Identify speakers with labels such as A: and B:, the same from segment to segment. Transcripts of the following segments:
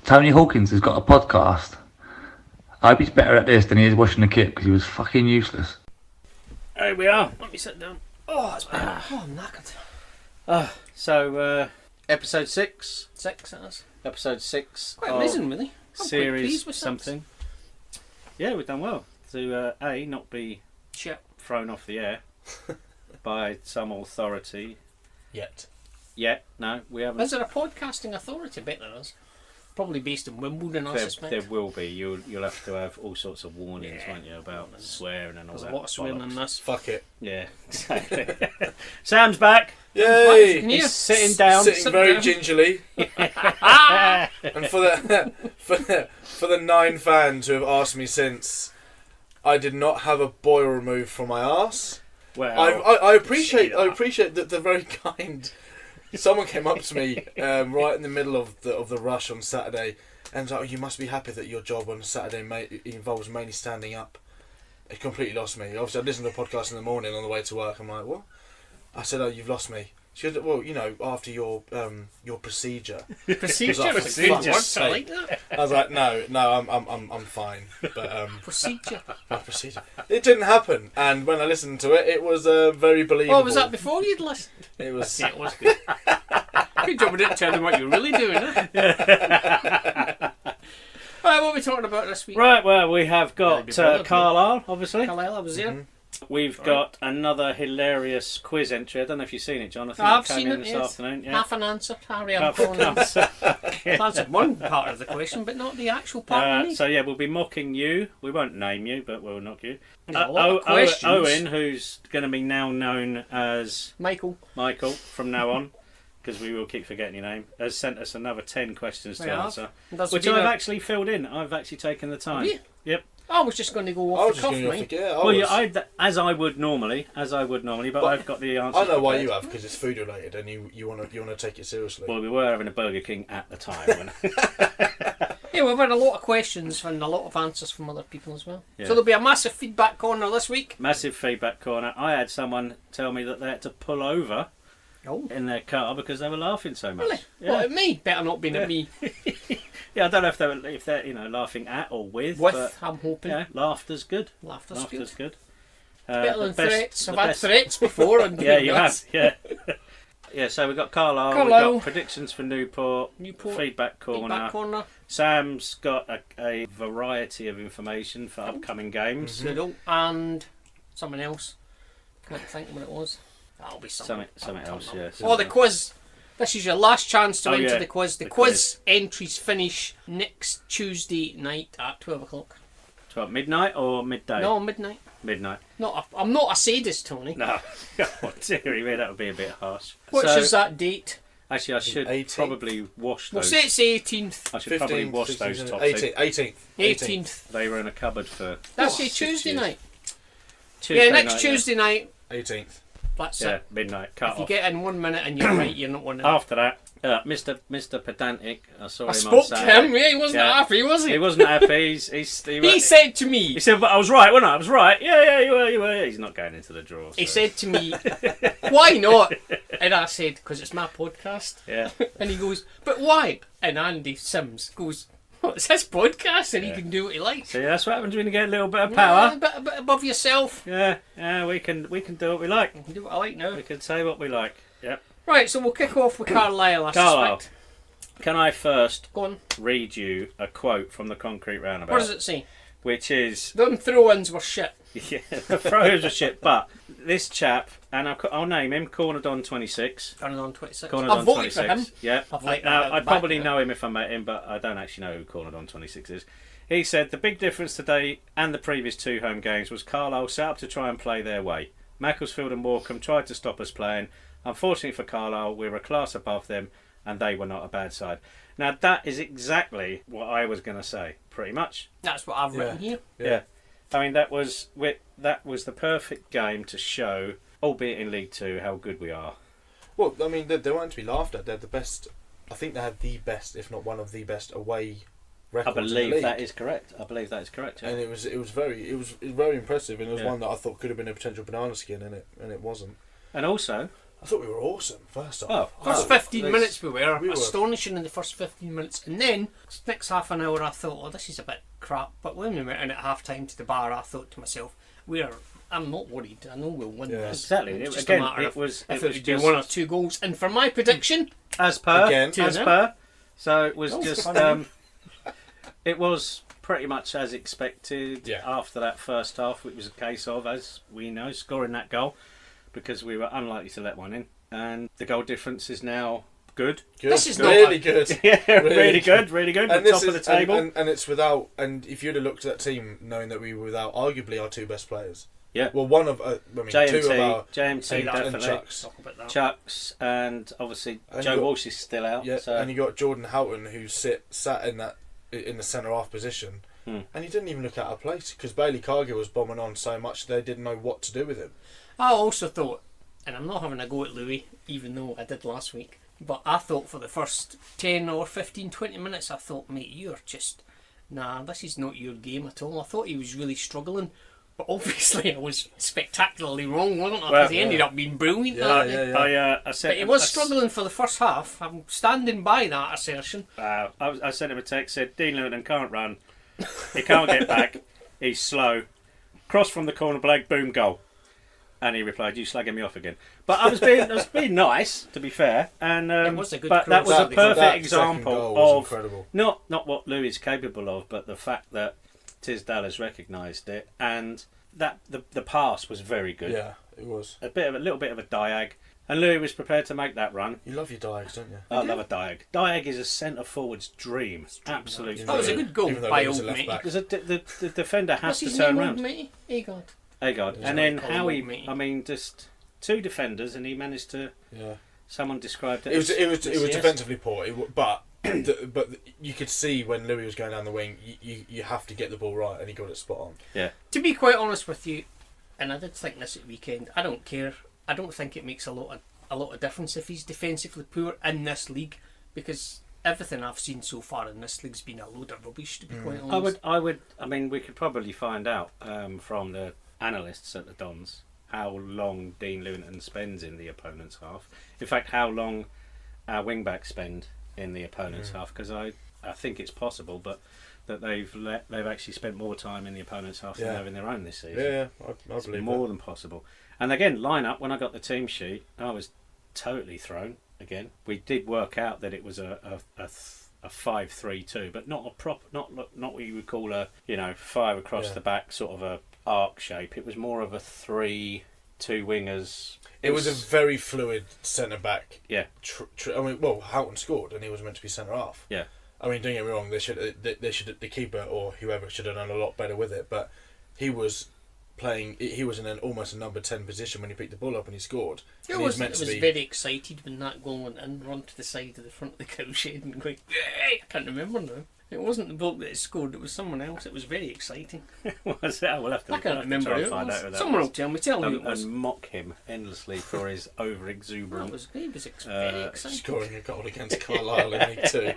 A: Tony Hawkins has got a podcast. I hope he's better at this than he is washing the kit because he was fucking useless.
B: Here we are. Let me sit down. Oh, that's better.
C: Oh, I'm knackered.
B: So, episode 6.
C: 6, that is.
B: Episode 6.
C: Quite amazing, really. I'm quite
B: Series
C: pleased with
B: something. Yeah, we've done well. To not be
C: shit
B: thrown off the air by some authority. Yet, no, we haven't.
C: Is there a podcasting authority better than us? Probably based in Wimbledon, I suspect.
B: There will be. You'll have to have all sorts of warnings, won't you, about swearing and all that.
C: There's a lot of swearing in this.
D: Fuck it.
B: Yeah, exactly. Sam's back.
D: Yay!
B: He's sitting down.
D: Sitting very
C: down.
D: gingerly. And for the 9 fans who have asked me since, I did not have a boil removed from my arse.
B: Well,
D: I appreciate that the very kind. Someone came up to me right in the middle of the rush on Saturday and was like, oh, you must be happy that your job on Saturday involves mainly standing up. It completely lost me. Obviously, I listened to a podcast in the morning on the way to work. I'm like, what? I said, oh, you've lost me. She goes, well, you know, after your procedure.
C: Procedure?
D: I was like,
C: Procedure. I like that.
D: I was like, no, I'm fine. But
C: Procedure.
D: procedure. It didn't happen, and when I listened to it, it was very believable.
C: Oh, was that before you'd listened?
D: It was.
C: Yeah, it was good. Good job we didn't tell them what you're really doing, huh? Right, what are we talking about this week?
B: Right, well, we have got Carlisle, obviously.
C: Carlisle, I was there.
D: Mm-hmm.
B: We've got another hilarious quiz entry. I don't know if you've seen it, John. I think
C: I've
B: it came
C: seen
B: in
C: it,
B: this
C: yes.
B: afternoon. Yeah.
C: Half an answer, Harry. I'm
B: Half an
C: calling it.
B: answer.
C: I've answered one part of the question, but not the actual part.
B: So yeah, we'll be mocking you. We won't name you, but we'll knock you.
C: There's a lot of questions.
B: Owen, who's going to be now known as
C: Michael
B: from now on, because we will keep forgetting your name, has sent us another 10 questions to answer,
C: That's
B: which I've actually filled in. I've actually taken the time.
C: Have you?
B: Yep.
C: I was just going to go off the cuff, mate.
B: As I would normally, but I've got the answer.
D: I know why you have, because it's food related, and you want to take it seriously.
B: Well, we were having a Burger King at the time.
C: Yeah, we've had a lot of questions and a lot of answers from other people as well.
B: Yeah.
C: So there'll be a massive feedback corner this week.
B: Massive feedback corner. I had someone tell me that they had to pull over in their car because they were laughing so much.
C: Really?
B: Yeah.
C: What, at me? Better not be at me.
B: Yeah, I don't know if they're laughing at or with. But,
C: I'm hoping.
B: yeah, laughter's good.
C: Laughter's
B: good.
C: Better than threats. I've had
B: best-
C: threats before. And
B: Yeah, you have. Yeah. Yeah, so we've got Carlisle. We've got predictions for Newport.
C: Feedback
B: Feedback
C: corner.
B: Sam's got a variety of information for upcoming games.
C: Good. And someone else. Can't think what it was. That'll be something
B: else, yes.
C: Oh, the quiz. This is your last chance to enter the quiz. The quiz entries finish next Tuesday night at 12 o'clock.
B: 12 midnight or midday?
C: No, midnight.
B: Midnight.
C: I'm not a sadist, Tony.
B: No. Oh, dearie me, that would be a bit harsh.
C: Which is that date?
B: Actually, I should
D: 18th.
B: Probably wash those.
C: Well, say it's 18th.
B: I should probably wash those tops.
D: 18th.
C: 18th.
B: They were in a cupboard for...
C: That's your Tuesday
B: years.
C: night.
B: Tuesday
C: Next
B: night,
C: Tuesday night.
D: 18th.
C: That's
B: yeah,
C: it.
B: midnight. Cut
C: If you
B: off.
C: get in 1 minute and you're right, you're not winning.
B: After that, Mr Pedantic, I saw him
C: I
B: on
C: spoke to
B: Saturday.
C: him. Yeah, he wasn't happy, was he?
B: He wasn't happy. He
C: said to me...
B: He said, but I was right, wasn't I? I was right. Yeah, you were. He's not going into the draw.
C: He
B: so.
C: said to me, why not? And I said, because it's my podcast.
B: Yeah.
C: And he goes, but why? And Andy Sims goes, well, it's his podcast and he can do what he likes.
B: See, that's what happens when you get a little bit of power.
C: A bit above yourself.
B: Yeah, we can do what we like.
C: I can do what I like now.
B: We can say what we like. Yep.
C: Right, so we'll kick off with Carlisle, I suspect.
B: Can I first
C: Go on.
B: read you a quote from the Concrete Roundabout?
C: What does it say?
B: Which is...
C: Them throw-ins were shit.
B: Yeah, the throws are shit, but this chap, and I'll name him, Cornerdon26.
C: Cornerdon 26.
B: Cornerdon
C: I've voted for him.
B: Yeah.
C: I'd
B: probably know him if I met him, but I don't actually know who Cornerdon26 is. He said, the big difference today and the previous 2 home games was Carlisle set up to try and play their way. Macclesfield and Morecambe tried to stop us playing. Unfortunately for Carlisle, we were a class above them, and they were not a bad side. Now, that is exactly what I was going to say, pretty much.
C: That's what I've written here.
B: Yeah. I mean, that was the perfect game to show, albeit in League Two, how good we are.
D: Well, I mean, they weren't to be laughed at. They're the best I think they had the best, if not one of the best, away
B: I
D: records in the
B: believe
D: league.
B: that is correct. Yeah.
D: And it was very impressive, and it was
B: Yeah.
D: one that I thought could have been a potential banana skin, and it wasn't.
B: And also,
D: I thought we were awesome first off.
B: Oh,
C: First 15 minutes we were
D: we were-
C: astonishing in the first 15 minutes, and then next half an hour I thought, oh, this is a bit crap. But when we went in at half time to the bar, I thought to myself, I'm not worried. I know we'll win
D: Yeah.
C: this.
B: exactly.
C: It's
B: It,
C: just
B: again,
C: a matter
B: it
C: of
B: was
C: if
B: it
C: it
B: was
C: would be
B: just
C: 1 or 2 goals. And for my prediction,
B: as per
D: Again.
B: as
C: 2-0.
B: per. So it was
C: Goals
B: just
C: for fun.
B: it was pretty much as expected.
D: Yeah.
B: After that first half, it was a case of, as we know, scoring that goal because we were unlikely to let one in, and the goal difference is now good.
D: Good.
C: This is not
D: really
C: a-
D: good.
B: Yeah,
D: Really
B: really good, really good.
D: And
B: The
D: this
B: top of the
D: is
B: table.
D: and it's without. And if you'd have looked at that team, knowing that we were without arguably our 2 best players.
B: Yeah.
D: Well, one of 2 of our
B: JMT
C: and
B: definitely.
D: Chucks.
C: talk about that.
B: Chucks, and obviously
D: And
B: Joe
D: you got-
B: Walsh is still out.
D: Yeah,
B: so.
D: and you got Jordan Houghton who sat in the centre half position, and he didn't even look out of place because Bailey Cargill was bombing on so much they didn't know what to do with him.
C: I also thought, and I'm not having a go at Louis, even though I did last week, but I thought for the first 10 or 15, 20 minutes, I thought, mate, you're just, nah, this is not your game at all. I thought he was really struggling, but obviously I was spectacularly wrong, wasn't I? Because he ended up being brilliant. that day.
B: I said
C: But he was struggling for the first half. I'm standing by that assertion.
B: I sent him a text, said Dean Lewton can't run, he can't get back, he's slow. Cross from the corner, Blake, boom, goal. And he replied, "You slagging me off again?" But I was being nice, to be fair. And
C: It was a good
B: but that was a
C: cross.
B: perfect
D: That
B: example
D: second goal was
B: of
D: incredible.
B: not what Louis is capable of, but the fact that Tisdale has recognised it, and that the pass was very good.
D: Yeah, it was.
B: A little bit of a diag, and Louis was prepared to make that run.
D: You love your diags, don't you?
B: I love a diag. Diag is a centre forward's dream. Absolutely.
C: That was a good goal
D: Even though
C: by
D: Louis is a
C: old
D: left
C: mate.
D: back.
B: Because the defender has
C: What's
B: to
C: his
B: turn
C: name,
B: round.
C: old matey? Agard.
B: Agard.
C: Yeah,
B: And then
C: call him
B: how he,
C: old matey.
B: I mean, just 2 defenders, and he managed to.
D: Yeah.
B: Someone described it.
D: It was
B: as
D: defensively poor, but you could see when Louis was going down the wing, you have to get the ball right, and he got it spot on.
B: Yeah.
C: To be quite honest with you, and I did think this at weekend, I don't care. I don't think it makes a lot of difference if he's defensively poor in this league, because everything I've seen so far in this league's been a load of rubbish, to be quite honest.
B: I mean, we could probably find out from the analysts at the Dons how long Dean Lewton spends in the opponent's half. In fact, how long our wing-backs spend in the opponent's half, because I think it's possible, but that they've actually spent more time in the opponent's half than they have in their own this season.
D: Yeah, I
B: It's
D: believe
B: more
D: that.
B: than possible. And again, line-up, when I got the team sheet, I was totally thrown. Again, we did work out that it was a 5-3-2, but not a proper, not what you would call a 5 across the back sort of a arc shape. It was more of a 3, 2 wingers.
D: It was a very fluid centre back.
B: Yeah.
D: Houghton scored, and he was meant to be centre half.
B: Yeah.
D: I mean, don't get me wrong. The keeper or whoever should have done a lot better with it, but he was playing. He was in almost a number 10 position when he picked the ball up and he scored.
C: It was very excited when that goal went in, run to the side of the front of the cowshed and going, I can't remember now. It wasn't the bloke that scored, it was someone else. It was very exciting.
B: Was it? We'll have to.
C: I can't remember
B: try
C: who
B: and
C: it
B: find out who
C: was.
B: that
C: Someone
B: was.
C: will tell me. Tell me who it was.
B: And mock him endlessly for his over exuberant.
C: That was very exciting.
D: Scoring a goal against Carlisle in League 2.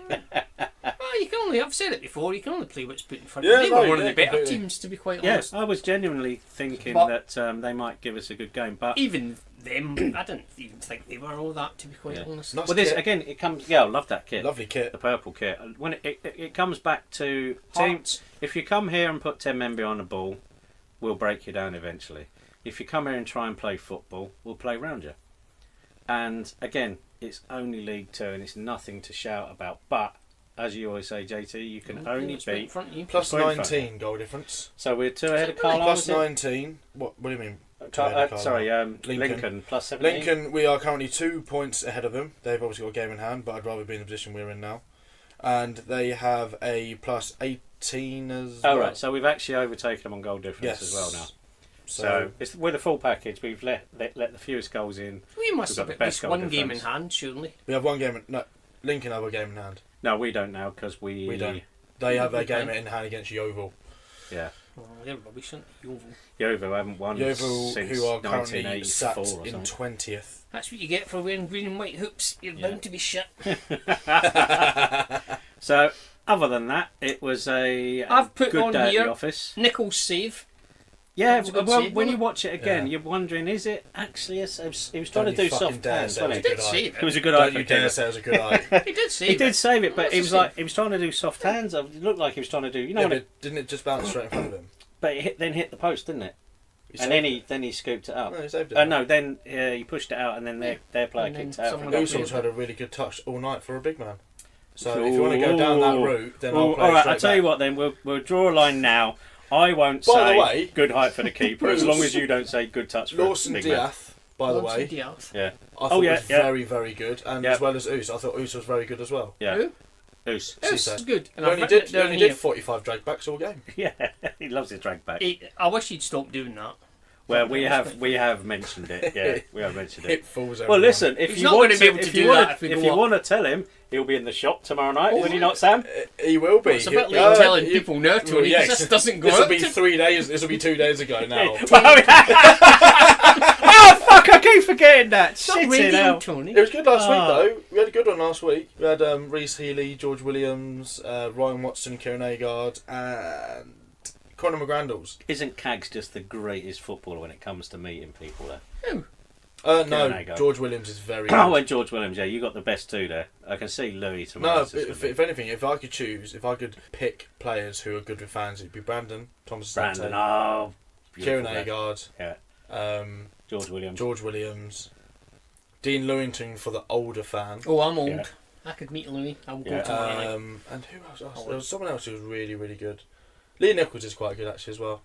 C: Well, you can only, I've said it before, you can only play what's put in front
D: Yeah,
C: of you. They
D: no,
C: were one of
D: yeah,
C: the better
D: completely.
C: teams, to be quite
B: Yes,
C: honest.
B: I was genuinely thinking
C: But-
B: that they might give us a good game, but
C: Even them, I didn't even think they were all that, to be quite honest.
D: Nice
B: well, this
D: kit.
B: again, it comes. Yeah, I love that kit.
D: Lovely kit.
B: The purple kit. When it comes back to team,
C: Hearts.
B: if you come here and put 10 men behind the ball, we'll break you down eventually. If you come here and try and play football, we'll play round you. And again, it's only League 2 and it's nothing to shout about. But as you always say, JT, you can only
C: What's put in
B: beat.
C: front of you.
D: Plus
B: Point front.
D: 19 goal difference.
B: So we're 2 ahead of
C: Is that really?
B: Carlisle.
D: Plus
B: is it?
D: 19. What do you mean? Two ahead of Carlisle?
B: Sorry,
D: Lincoln.
B: Lincoln plus 17.
D: Lincoln, we are currently 2 points ahead of them. They've obviously got a game in hand, but I'd rather be in the position we're in now. And they have a plus 18 as well.
B: Oh, right. So we've actually overtaken them on goal difference as well now. So it's with a full package. We've let the fewest goals in.
C: We must
B: We've
C: have
B: got
C: at
B: the
C: least
B: best goal
C: one game in
B: difference.
C: hand, surely.
D: we have one game. No, Lincoln have a game in hand.
B: No, we don't now because
D: We don't. They have a game in hand against Yeovil.
B: Yeah.
C: Oh, they're rubbish, aren't they? Yeovil.
B: Yeovil haven't won
D: Yeovil,
B: since
D: who are currently
B: 1984
D: sat
B: or
D: in
B: something.
D: 20th.
C: That's what you get for wearing green and white hoops. You're bound to be shit.
B: So, other than that, it was a
C: I've put
B: good
C: on
B: day
C: here
B: at the office.
C: Nichols' save.
B: Yeah,
C: That was a good
B: well,
C: save,
B: when
C: wasn't
B: you
C: it?
B: watch it again,
D: Yeah.
B: you're wondering, is it actually he was trying to
D: Don't
B: do
D: you
B: soft
D: fucking dare
B: hands,
D: say
B: wasn't
C: He
B: he?
D: Good
C: did
D: eye.
C: save
B: It was
C: it.
B: a good eye
D: Don't
B: for
D: you dare
B: Keeper.
D: say it was a good eye.
C: He did save
B: He
C: it.
B: did save it, but
C: What's
B: he
C: the
B: was
C: save?
B: like he was trying to do soft hands. It looked like he was trying to do, you know,
D: Yeah,
B: when it,
D: but didn't it just bounce straight in front of him?
B: but it then hit the post, didn't it? And then he scooped it up.
D: No, he saved it.
B: No, then he pushed it out, and then their player
C: And then
B: kicked it out.
C: someone
B: from
C: else
B: the
D: Uso's had a really good touch all night for a big man. So if you want to go down that route, then I'll play
B: all right,
D: straight
B: I'll tell you
D: back.
B: what. Then we'll draw a line now. I won't
D: By the
B: say
D: way,
B: good height for the keeper as long as you don't say good touch for
D: Lawson
B: a big man.
D: Diaz, by the way,
C: Diaz.
B: Yeah,
D: I thought
B: yeah,
D: was
B: yeah.
D: very, very good. And
B: Yeah.
D: as well as Us, I thought Us was very good as well.
B: yeah.
C: Who?
B: Oos.
C: This
D: Super.
C: is good. And
D: He
C: I've
D: only
C: written
D: did,
C: it down
D: only
C: here.
D: did 45 drag backs all game.
B: Yeah, he loves his drag back.
C: I wish he'd stop doing that.
B: Well, we have mentioned it. Yeah, we have mentioned it.
D: It falls
B: Well,
D: everyone.
B: listen, if
C: He's
B: you
C: not
B: want
C: gonna be able to do that if we go up.
B: want to tell him, he'll be in the shop tomorrow night.
C: Oh,
B: Will he not, Sam?
D: He will be.
C: It's a bit
D: He'll-
C: late telling
D: he-
C: people now, Tony,
D: well,
C: 'cause
D: yes.
C: this doesn't go
D: This will
C: out
D: be
C: to-
D: 3 days. This will be 2 days ago now.
B: Oh fuck! I keep forgetting that.
C: It's not
B: Shit
C: radio,
B: it out.
C: Tony.
D: It was good last week
B: Ah.
D: though. We had a good one last week. We had Reece Healy, George Williams, Ryan Watson, Kieran Agard, and Conor McGrandles.
B: Isn't Cags just the greatest footballer when it comes to meeting people? There.
C: Who?
D: No,
B: Kieran Agard.
D: George Williams is very
B: Oh,
D: good.
B: and George Williams. Yeah, you got the best two there. I can see Louis
D: No,
B: tomorrow.
D: if anything, if I could choose, if I could pick players who are good with fans, it'd be Brandon, Thomas
B: Brandon.
D: Asante,
B: Oh,
D: Kieran
B: beautiful player.
D: Agard,
B: Yeah. George Williams.
D: Dean Lewington for the older fan.
C: Oh, I'm old.
B: Yeah.
C: I could meet Louis. I will
B: Yeah.
C: go tomorrow night.
D: And who else? Oh, there was someone else who was really, really good. Lee Nichols is quite good actually as well.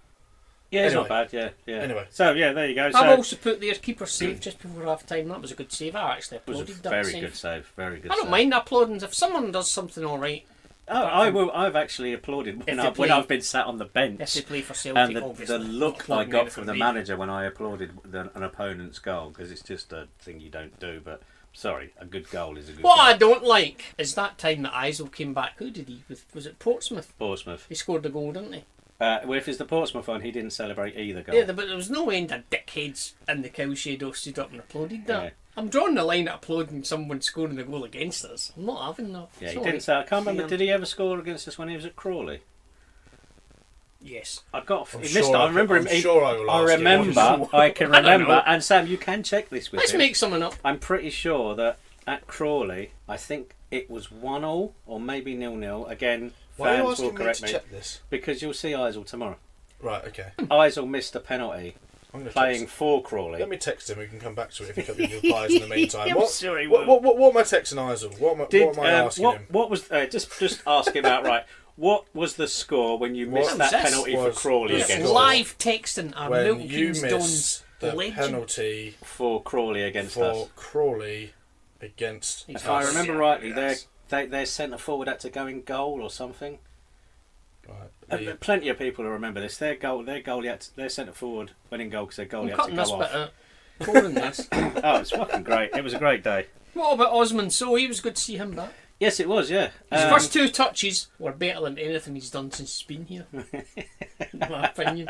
B: Yeah, it's
D: Anyway.
B: not bad. Yeah.
D: Anyway.
B: So yeah, there you go.
C: I've
B: So
C: also put their keeper save just before half time. That was a good save. I actually
B: it was a
C: applauded that
B: very
C: save.
B: good save. Very good.
C: I don't
B: save.
C: mind applauding if someone does something all right.
B: Oh, I will. I've actually applauded
C: If they
B: when
C: play-
B: I've been sat on the bench.
C: If they play for
B: And
C: Celtic,
B: the
C: obviously.
B: look I
C: Applauding
B: got
C: anything
B: from the
C: really.
B: manager when I applauded an opponent's goal, because it's just a thing you don't do. But sorry, a good goal is a good
C: What
B: goal.
C: I don't like is that time that Eisel came back. Who did he? Was it Portsmouth?
B: Portsmouth.
C: He scored a goal, didn't he?
B: Well, if it's the Portsmouth one, he didn't celebrate either goal.
C: Yeah, but there was no end of dickheads in the cowshed who stood up and applauded that.
B: Yeah.
C: I'm drawing the line at applauding someone scoring a goal against us. I'm not having that.
B: Yeah, he
C: Sorry.
B: didn't say. I can't remember.
C: Yeah.
B: Did he ever score against us when he was at Crawley?
C: Yes.
B: I got.
D: I'm
B: He
D: sure
B: missed it.
D: I
B: I remember
D: can-
B: him.
D: I'm sure I will
B: I
D: ask him.
B: remember. I can
C: I don't
B: remember.
C: know.
B: And Sam, you can check this with
C: Let's
B: him.
C: make something up.
B: I'm pretty sure that at Crawley, I think it was 1-1 or maybe 0-0. Again,
D: Why are you
B: fans will
D: asking me
B: correct
D: to
B: me
D: check this?
B: because you'll see Eisel tomorrow.
D: Right, okay.
B: Eisel missed a penalty
D: I'm gonna
B: playing
D: text.
B: for Crawley.
D: Let me text him. We can come back to it if he comes with replies in the meantime.
B: I'm
D: What,
B: sure he
D: what,
B: will.
D: what am I texting Eisel? What am I asking him?
B: What was just ask him outright? What was the score when you missed
D: What
B: that
C: was
B: penalty for
D: was
B: Crawley
D: the
B: against
D: score?
C: Live texting our
D: When
C: Milton
D: you
C: Keynes
D: miss the
C: legend.
D: penalty
B: for Crawley against
D: for
B: us?
D: Crawley against
C: If
B: If I
D: us.
B: remember
C: Yeah,
B: rightly,
C: yes.
B: their centre forward had to go in goal or something.
D: Right.
B: Plenty of people will remember this. Their centre forward went in goal because their
C: I'm
B: goalie had to
C: cutting
B: go
C: this
B: off.
C: bit out. Pouring this.
B: Oh, it's fucking great. It was a great day.
C: What about Osman? So he was good to see him back.
B: Yes, it was. Yeah.
C: His first two touches were better than anything he's done since he's been here. In my opinion.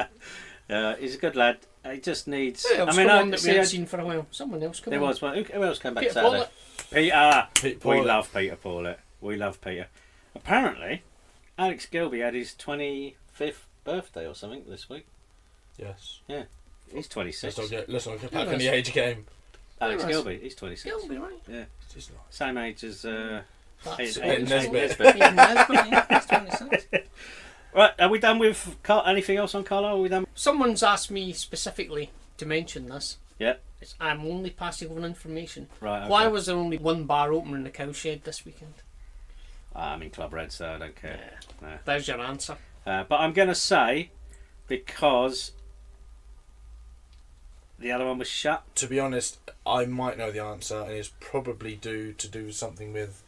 B: He's a good lad. He just needs.
C: There was
B: I mean,
C: someone that we
B: see,
C: hadn't seen for a while. Someone else come
B: there
C: on.
B: was one. Who else came back
C: Peter
B: Saturday?
C: Pawlett.
B: Peter.
D: Pete
B: We
D: Pawlett.
B: love Peter Pawlett. We love Peter. Apparently, Alex Gilby had his 25th birthday or something this week.
D: Yes.
B: He's 26.
D: Let's not get back
C: Yes.
D: on the age game.
B: Alex
C: Yes.
B: Gilby, he's 26.
C: He'll be right.
B: Yeah,
D: It's not.
B: same age as.
C: That's
B: Hayden
D: Nesbitt.
C: Hayden Nesbitt, yeah, he's 26.
B: Right, are we done with anything else on Carlisle? Are we done?
C: Someone's asked me specifically to mention this.
B: Yeah.
C: I'm only passing on information.
B: Right. Okay.
C: Why was there only one bar open in the cowshed this weekend?
B: I'm in Club Red, so I don't care. No.
C: There's your answer.
B: But I'm going to say because the other one was shut.
D: To be honest, I might know the answer, and it's probably due to do something with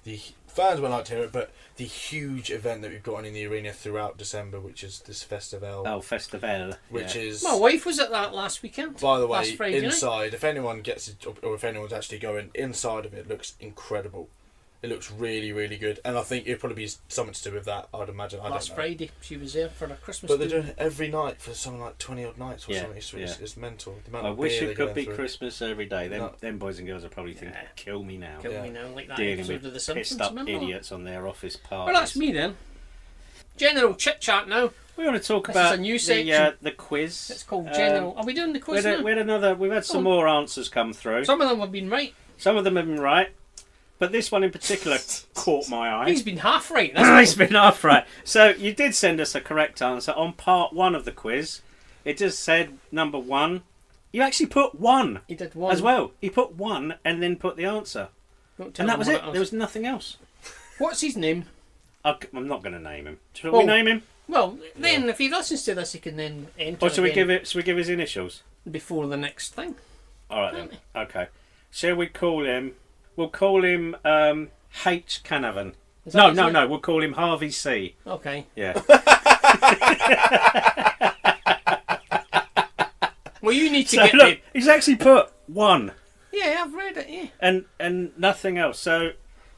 D: the fans won't like to hear it, but the huge event that we've got on in the arena throughout December, which is this festival,
B: Oh, Festival.
D: which is,
C: My wife was at that last weekend.
D: by the
C: last
D: way,
C: Friday night.
D: inside. If anyone gets it, or if anyone's actually going inside of it, looks incredible. It looks really, really good, and I think it'll probably be something to do with that. I'd imagine. I
C: Last
D: don't know.
C: Friday, she was there for a Christmas.
D: But they're
C: do.
D: doing it every night for something like 20 odd nights or
B: Yeah,
D: something. It's mental. The amount
B: I
D: of
B: wish
D: beer
B: it
D: they're
B: could be
D: going through.
B: Christmas every day.
D: No.
B: Them boys and girls are probably thinking,
C: Yeah.
B: kill me now.
C: Kill
D: Yeah.
C: me now, like that
B: Dealing
C: episode
B: with
C: of The Simpsons.
B: pissed up
C: remember?
B: idiots on their office parties.
C: Well, that's me then. General chit chat now.
B: We want to talk
C: This
B: about
C: is a new section.
B: the quiz.
C: It's called General. Are we doing the quiz now?
B: We've had some more answers come through.
C: Some of them have been right.
B: Some of them have been right, but this one in particular caught my eye.
C: He's been half right. That's
B: He's been half right. So you did send us a correct answer on part 1 of the quiz. It just said number 1. You actually put 1
C: he did one
B: as well. He put 1 and then put the answer,
C: Don't tell
B: and that
C: him
B: was
C: what
B: it. There was nothing else.
C: What's his name?
B: I'm not going to name him. Should
C: Oh.
B: we name him,
C: Well, then if he listens to this, he can then enter.
B: or should we
C: again
B: give his initials?
C: before the next thing?
B: All right then.
C: Can't
B: Okay. Shall we call him? We'll call him H. Canavan.
C: Is that his name?
B: No. We'll call him Harvey C.
C: Okay.
B: Yeah.
C: Well, you need to
B: So
C: get
B: look,
C: the.
B: he's actually put 1
C: Yeah, I've read it. Yeah.
B: and nothing else. So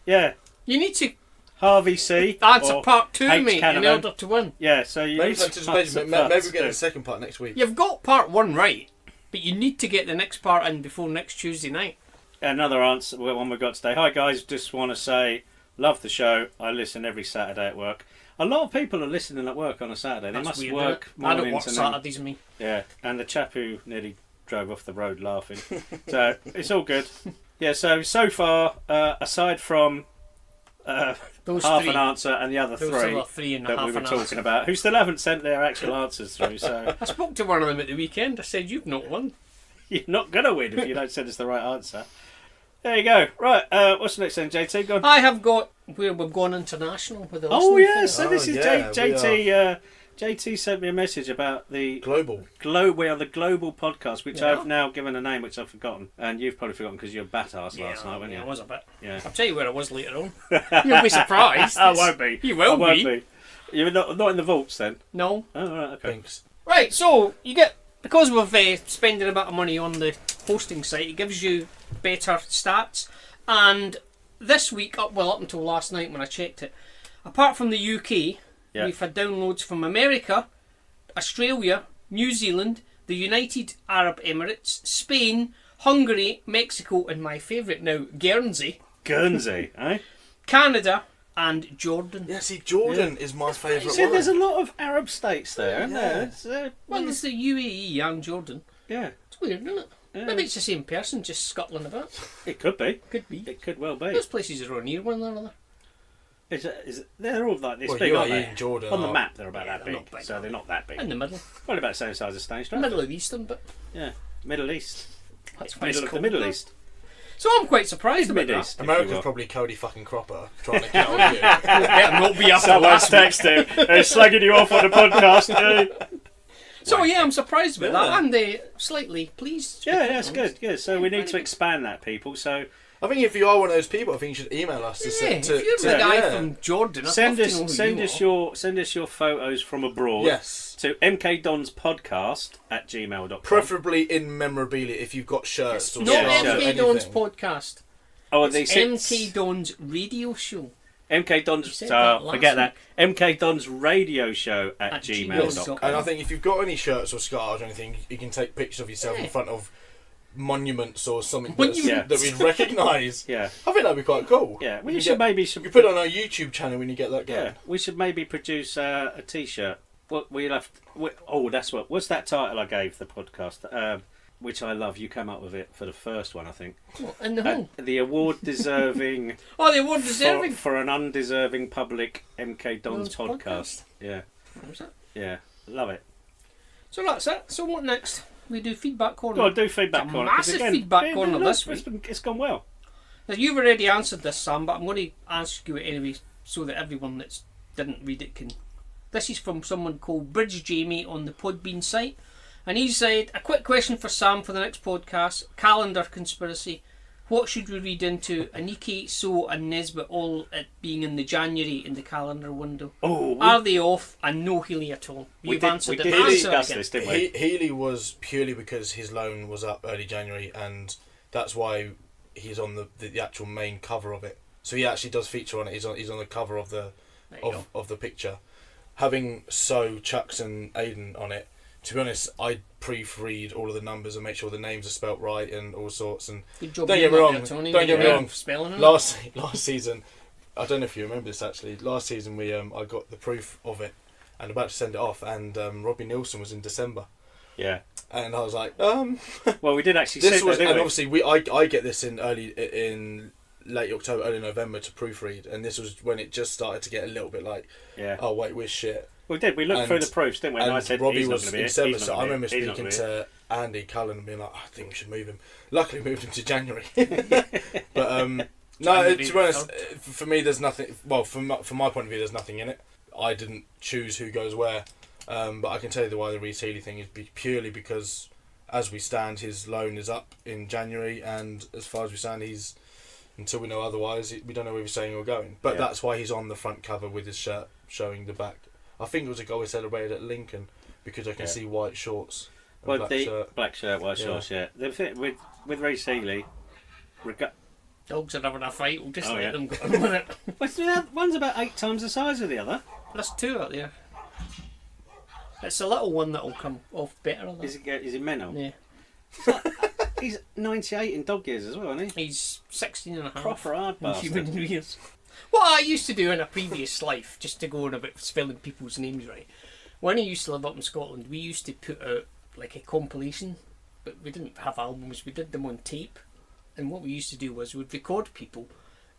B: yeah,
C: You need to
B: Harvey C.
C: answer
B: or
C: part 2,
B: H.
C: mate, in
B: Canavan.
C: order to win.
B: Yeah. So you
D: Maybe
B: need to
D: anticipation.
B: answer
D: Maybe
B: part
D: we'll get
B: two.
D: the second part next week.
C: You've got part 1 right, but you need to get the next part in before next Tuesday night.
B: Another answer, one we got today. Hi guys, just want to say, love the show. I listen every Saturday at work. A lot of people are listening at work on a Saturday. They
C: That's
B: must
C: weird,
B: work
C: isn't it? I don't work
B: mornings and then,
C: Saturdays, me.
B: yeah. And the chap who nearly drove off the road laughing. So it's all good. Yeah. So far, aside from
C: Those
B: half
C: 3.
B: an answer and the other
C: Those
B: 3
C: other 3 and a
B: that
C: half
B: we were
C: an
B: talking
C: answer.
B: about, who still haven't sent their actual answers through. So
C: I spoke to one of them at the weekend. I said, "You've not won."
B: you're not gonna win if you don't send us the right answer. There you go. Right. What's the next thing, JT? Go on.
C: I have got where we've gone international with the
B: Oh
C: listening
B: yeah,
C: thing.
B: so this is
D: yeah,
B: JT. JT sent me a message about the
D: Global.
B: We are the global podcast, which
C: Yeah.
B: I've now given a name, which I've forgotten, and you've probably forgotten because you're bat ass last night, weren't you?
C: I was a bit.
B: Yeah.
C: I'll tell you where I was later on. You'll be surprised.
B: I won't be.
C: You will
B: I won't
C: be.
B: be. You're not in the vaults then.
C: No.
B: Oh right, okay.
D: Thanks.
C: Right, so you get, because we've spending a bit of money on the hosting site, it gives you better stats. And this week, up until last night when I checked it, apart from the UK,
B: Yeah.
C: we've had downloads from America, Australia, New Zealand, the United Arab Emirates, Spain, Hungary, Mexico, and my favourite now, Guernsey,
B: Guernsey, eh?
C: Canada, and Jordan.
D: Yeah, see, Jordan is my favourite
B: See,
D: one.
B: there's a lot of Arab states there, isn't there?
D: Yeah.
B: It's,
C: Well, there's the UAE and Jordan.
B: yeah,
C: It's weird, isn't it?
B: Yeah.
C: Maybe it's the same person, just scuttling about.
B: it could be.
C: Could be.
B: It could well be.
C: Those places are all near one another.
B: They're all like this
D: Well,
B: big, aren't
D: UAE
B: they?
D: and Jordan
B: On the
D: are-
B: map, they're about
C: Yeah,
B: that
C: they're
B: big,
C: not big,
B: so
C: are
B: they're
C: they?
B: not that big.
C: In the middle.
B: Probably about the same size as Stainstra.
C: Middle of the Eastern, but
B: Yeah, Middle East.
C: that's why
B: Middle
C: it's
B: of the
C: called
B: Middle
C: that.
B: East.
C: So I'm quite surprised about
B: Mid
C: that.
B: East. if you
D: America's
B: will.
D: probably Cody fucking Cropper trying to get on you.
C: Better not be after
B: Someone's
C: last week.
B: texting. They're slagging you off on the podcast.
C: So yeah, I'm surprised about
B: Yeah.
C: that, and slightly pleased.
B: Yeah, that's good. Yeah, so we need to expand that, people. So
D: I think if you are one of those people, I think you should email us to
C: Yeah,
D: say
C: if you're the guy
D: yeah.
C: from Jordan, I'd
B: send
C: love to know who
B: us
C: you are.
B: send us your photos from abroad.
D: Yes.
B: To mkdonspodcast@gmail.com.
D: Preferably in memorabilia if you've got shirts or
C: Not
B: Yeah,
D: scarves or
C: MK Don's
D: anything.
C: podcast.
B: Oh,
C: It's MK Don's radio show.
B: MK Don's.
C: You said that last
B: Forget that. MK Don's radio show at
C: At
B: gmail.com.
C: gmail.com.
D: And I think if you've got any shirts or scarves or anything, you can take pictures of yourself
C: Yeah.
D: in front of monuments or something
C: Monuments.
D: that we'd recognise.
B: Yeah,
D: I think that'd be quite cool.
B: yeah. We
D: You
B: should
D: get-
B: maybe
D: You could put it on our YouTube channel when you get that going.
B: Yeah, we should maybe produce a T-shirt. What we'll have. That's what. What's that title I gave the podcast? Which I love. You came up with it for the first one, I think.
C: What, in the hole?
B: The award deserving
C: Oh, the award deserving.
B: for an undeserving public MK Don's
C: Don's
B: podcast. Yeah,
C: What was that?
B: yeah, love it.
C: So that's it. So what next? We do feedback corner.
B: Go on, do feedback
C: It's a
B: corner. 'cause
C: massive
B: again,
C: feedback corner
B: look,
C: this
B: it's gone well.
C: Now, you've already answered this, Sam, but I'm going to ask you it anyway so that everyone that didn't read it can. This is from someone called Bridge Jamie on the Podbean site. And he said, a quick question for Sam for the next podcast. Calendar conspiracy. What should we read into Aniki, So and Nesbitt all it being in the January in the calendar window?
B: Oh,
C: Are they off and no Healy at all?
B: we
C: You've
B: did
C: answered it.
B: discuss
C: Answer
B: this,
C: again.
B: didn't we?
D: Healy was purely because his loan was up early January, and that's why he's on the actual main cover of it. So he actually does feature on it. He's on the cover of the
C: There you
D: of the picture. Having Chucks and Aiden on it, to be honest, I proofread all of the numbers and make sure the names are spelt right and all sorts. And
C: Good job.
D: don't
C: you
D: get me
C: got
D: wrong.
C: there, Tony.
D: Don't get me
C: Yeah.
D: wrong.
C: Spelling it.
D: Last season, I don't know if you remember this actually. Last season we I got the proof of it and about to send it off, and Robbie Nielsen was in December,
B: Yeah.
D: and I was like,
B: Well, we did actually
D: this
B: sit
D: was,
B: there,
D: and
B: didn't we?
D: obviously I get this in late October, early November to proofread, and this was when it just started to get a little bit like,
B: Yeah.
D: oh wait, we're shit.
B: We did. We looked
D: And-
B: through the proofs, didn't we? And I
D: And
B: said,
D: Robbie
B: he's not
D: was
B: going to be
D: in
B: it.
D: December,
B: He's
D: so
B: not
D: I
B: gonna
D: remember
B: be it. He's not
D: speaking
B: gonna be it.
D: to Andy Cullen and being like, I think we should move him. Luckily, moved him to January. But no,
C: January
D: to be honest,
C: third.
D: for me, there's nothing. Well, from my point of view, there's nothing in it. I didn't choose who goes where, but I can tell you why the Reece Healy thing is purely because, as we stand, his loan is up in January, and as far as we stand, he's until we know otherwise, we don't know where he's saying or going. But
B: Yeah.
D: that's why he's on the front cover with his shirt showing the back. I think it was a goal we celebrated at Lincoln because I can see white shorts and
B: Well,
D: black
B: the
D: shirt.
B: black shirt, white
D: Yeah.
B: shorts, yeah. The thing with Reece Healy,
C: Dogs are having a fight. We'll just
B: Oh,
C: let
B: yeah.
C: them go on with it.
B: one's about 8 times the size of the other.
C: There's two out there. It's a little one that'll come off better. Than
B: Is he mental?
C: Yeah.
B: He's 98 in dog years as well, isn't he?
C: He's 16 and a half.
B: Proper hard
C: in
B: bastard.
C: human years. What I used to do in a previous life, just to go on about spelling people's names right, when I used to live up in Scotland, we used to put out like a compilation, but we didn't have albums, we did them on tape. And what we used to do was we'd record people,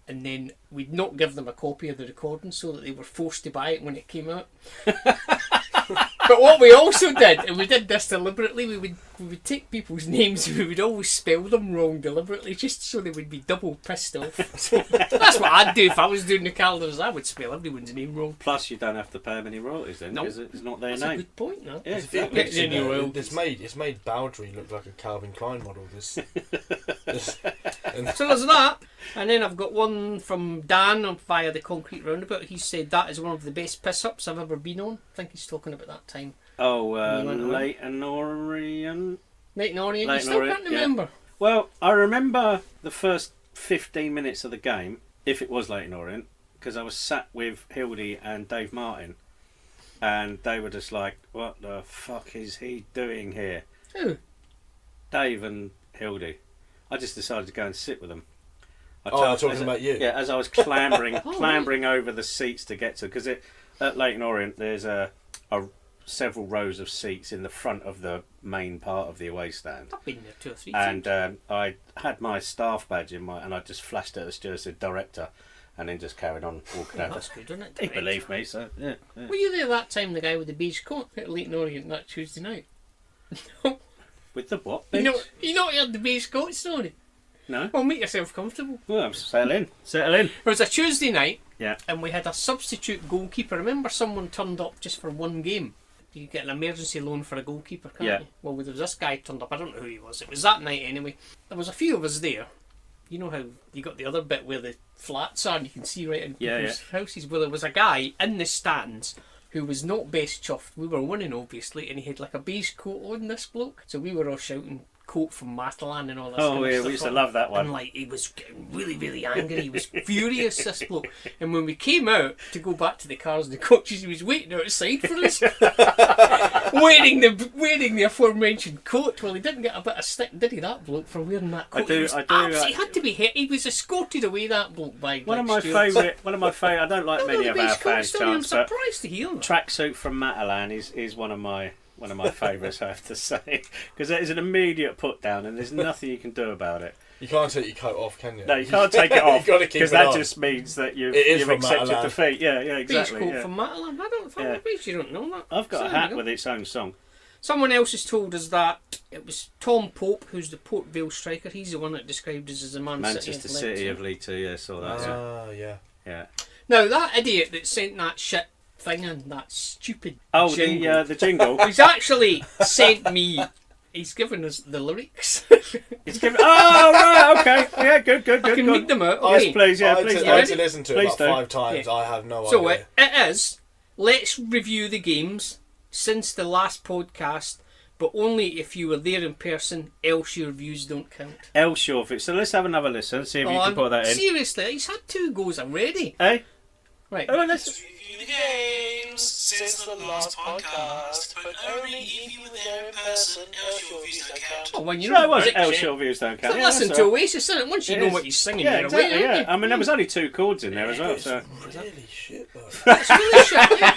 C: and then we'd not give them a copy of the recording so that they were forced to buy it when it came out. But what we also did, and we did this deliberately, we would take people's names and we would always spell them wrong deliberately just so they would be double pissed off. That's what I'd do if I was doing the calendars. I would spell everyone's name wrong.
B: Plus, you don't have to pay them any royalties then,
C: No.
B: because it's not their
C: That's a
B: name.
C: good point, no?
B: Yeah,
D: There's a few
B: exactly.
D: pictures
C: Any
D: in there.
C: royalties.
D: It's made Bowdry look like a Calvin Klein model.
C: So there's that. And then I've got one from Dan via the Concrete Roundabout. He said that is one of the best piss-ups I've ever been on. I think he's talking about that time.
B: Oh,
C: You went on.
B: Leyton Orient.
C: Leyton Orient, you
B: Leyton
C: still
B: Orient,
C: can't
B: yeah.
C: remember.
B: Well, I remember the first 15 minutes of the game, if it was Leyton Orient, because I was sat with Hildy and Dave Martin, and they were just like, what the fuck is he doing here?
C: Who?
B: Dave and Hildy. I just decided to go and sit with them.
D: I'm talking about you.
B: Yeah, as I was clambering
C: Oh,
B: clambering over the seats to get to, because at Leyton Orient there's a several rows of seats in the front of the main part of the away stand.
C: I've been there 2 or 3
B: And
C: times.
B: I had my staff badge and I just flashed at the steward, said director, and then just carried on walking
C: Oh,
B: over.
C: that's good, isn't it?
B: He believed me, so yeah.
C: Were you there that time, the guy with the beige coat at Leyton Orient that Tuesday night?
B: With the what?
C: You
B: Bitch?
C: know he had the beige coat story?
B: No.
C: Well, make yourself comfortable.
B: Well, settle in.
C: It was a Tuesday night,
B: Yeah.
C: and we had a substitute goalkeeper. Remember, someone turned up just for one game. You get an emergency loan for a goalkeeper, can't
B: Yeah.
C: you? Well, there was this guy turned up. I don't know who he was. It was that night anyway. There was a few of us there. You know how you got the other bit where the flats are and you can see right in
B: Yeah,
C: people's houses? Well, there was a guy in the stands who was not best chuffed. We were winning, obviously, and he had like a beige coat on, this bloke. So we were all shouting coat from Matalan and all this
B: Oh
C: kind of
B: yeah,
C: stuff.
B: we used to love that one.
C: And like he was getting really, really angry. He was furious, this bloke. And when we came out to go back to the cars and the coaches, he was waiting outside for us, wearing the aforementioned coat. Well, he didn't get a bit of stick, did he? That bloke for wearing that coat.
B: I do,
C: He was he had to be hit. He was escorted away. That bloke by
B: One of
C: like,
B: my
C: stewards.
B: favourite. I don't like many of our fans'
C: I'm
B: chants, but
C: surprised to hear that.
B: tracksuit from Matalan is one of my favourites, I have to say, because it is an immediate put down, and there's nothing you can do about it.
D: You can't take your coat off, can you?
B: No, you can't take it off
D: You've got to keep
B: because
D: it
B: that
D: on.
B: just means that
D: It is
B: you've
D: from
B: accepted
D: Matalan.
B: defeat. Yeah,
C: Beige
B: exactly.
C: coat
B: Yeah.
C: from Matalan. I don't
B: Yeah.
C: you don't know that.
B: I've got
C: So
B: a
C: there we
B: hat
C: go.
B: with its own song.
C: Someone else has told us that it was Tom Pope, who's the Port Vale striker. He's the one that described us as a
B: Manchester City
C: of
B: of League Two. Yeah, saw that.
D: Yeah.
B: Yeah.
C: Now that idiot that sent that shit thing in, that stupid
B: Oh,
C: jingle,
B: the jingle.
C: he's actually sent me. He's given us the lyrics.
B: It's given. Oh right, okay. Yeah, good.
C: I can read them out.
B: Yes,
C: Okay.
B: please. Yeah,
D: I
B: please.
D: had
B: do.
D: to listen to it
B: Please
D: about
B: do.
D: 5 times.
C: Yeah.
D: I have no
C: So
D: idea.
C: it is. Let's review the games since the last podcast. but only if you were there in person, else your views don't count.
B: Else your views. So let's have another listen, see if you can put that in.
C: Seriously, he's had 2 goals already.
B: Hey?
C: Right.
B: Oh, let's...
E: Review the games since the last podcast, but only if you were there in person, else your views don't count.
C: Oh, when
B: So
C: you're
B: it was
C: Brexit.
B: else your views don't count.
C: So
B: Yeah,
C: listen
B: that's
C: to
B: all right.
C: Oasis, isn't it? Once you
B: It
C: know
B: is.
C: what he's singing,
B: Yeah,
C: you're
B: exactly,
C: away, aren't
B: yeah.
C: you?
B: I mean, there was only 2 chords in there as well,
D: It's
B: so...
D: really shit, though.
C: It's really shit.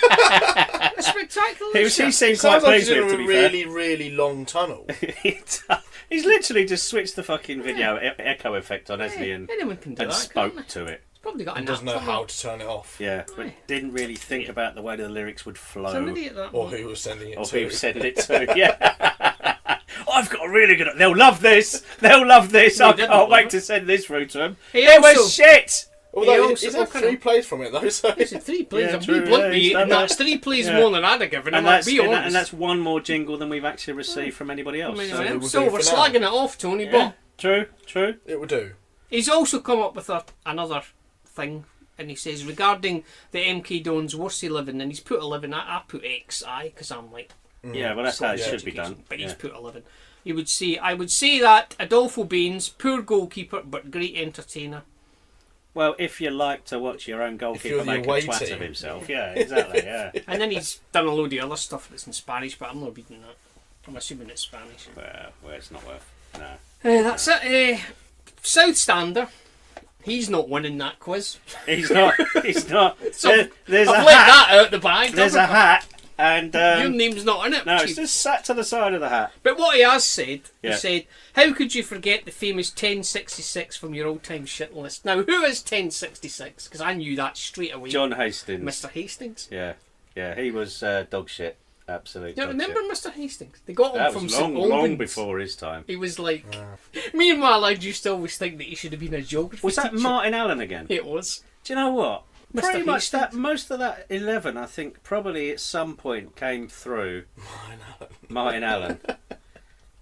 C: It's spectacular.
B: He seemed quite
D: Sounds like
B: pleased
D: he's in
B: with it,
D: a
B: to be
D: really, really long tunnel.
B: fair. He's literally just switched the fucking video echo effect on, hasn't he, and
C: Anyone can do
B: and
C: that,
B: spoke
C: can't they?
B: to it.
C: He's probably got a
D: And
C: nap
D: doesn't know
C: somewhere.
D: how to turn it off.
B: Yeah, but didn't really think about the way the lyrics would
C: He's an
B: flow.
C: idiot, that
D: Or
C: one.
D: who was sending it
B: Or
D: to.
B: who said it to, yeah. I've got a really good... They'll love this. They'll love this.
C: No,
B: I
C: he didn't
B: can't
C: love
B: wait
C: it.
B: to send this through to them.
C: He
B: It
C: also-
B: was shit.
D: Although
C: also-
D: he's had
C: kind of-
D: 3 plays from it, though, so...
C: It's a 3 plays.
B: Yeah,
C: I'm
B: true,
C: being blunt
B: yeah,
C: with
B: he's
C: you,
B: done
C: and
B: that.
C: that's 3 plays
B: Yeah.
C: more than I'd have given him,
B: And
C: I'll
B: that's,
C: be honest.
B: and that's one more jingle than we've actually received from anybody else.
C: I mean,
B: So-
D: we'll
C: so
D: do
C: we're
D: for now.
C: slagging it off, Tony,
B: Yeah,
C: but
B: true.
D: It would do.
C: he's also come up with another thing, and he says, regarding the MK Dons worst 11, and he's put 11, I put XI, because I'm like,
B: Yeah, well, that's how it
C: yeah,
B: should be done.
C: but he's
B: Yeah.
C: put 11. I would say that Adolfo Baines, poor goalkeeper, but great entertainer.
B: Well, if you like to watch your own goalkeeper
D: you're the
B: make a
D: away
B: twat
D: team.
B: of himself, yeah, exactly, yeah.
C: And then he's done a load of other stuff that's in Spanish, but I'm not reading that. I'm assuming it's Spanish.
B: Well, it's not worth. No.
C: That's it. South Stander. He's not winning that quiz.
B: He's not. He's not.
C: So
B: There's
C: I've
B: a
C: let
B: hat.
C: that out the bag.
B: There's a hat, and
C: Your name's not in it.
B: no, it's
C: Chief.
B: just sat to the side of the hat.
C: But what he has said, he
B: Yeah.
C: said, how could you forget the famous 1066 from your all-time shit list? Now, who is 1066? Because I knew that straight away.
B: John Hastings.
C: Mr. Hastings.
B: Yeah, he was dog shit. Absolute.
C: You
B: dog
C: remember
B: shit.
C: Mr. Hastings? They got him
B: That
C: from
B: was
C: St.
B: long
C: Albans.
B: before his time.
C: He was like... Meanwhile, I used to always think that he should have been a geography
B: Was that
C: teacher.
B: Martin Allen again?
C: It was.
B: Do you know what?
C: Mr.
B: Pretty much
C: Hastings.
B: that. Most of that 11, I think, probably at some point came through Martin Allen.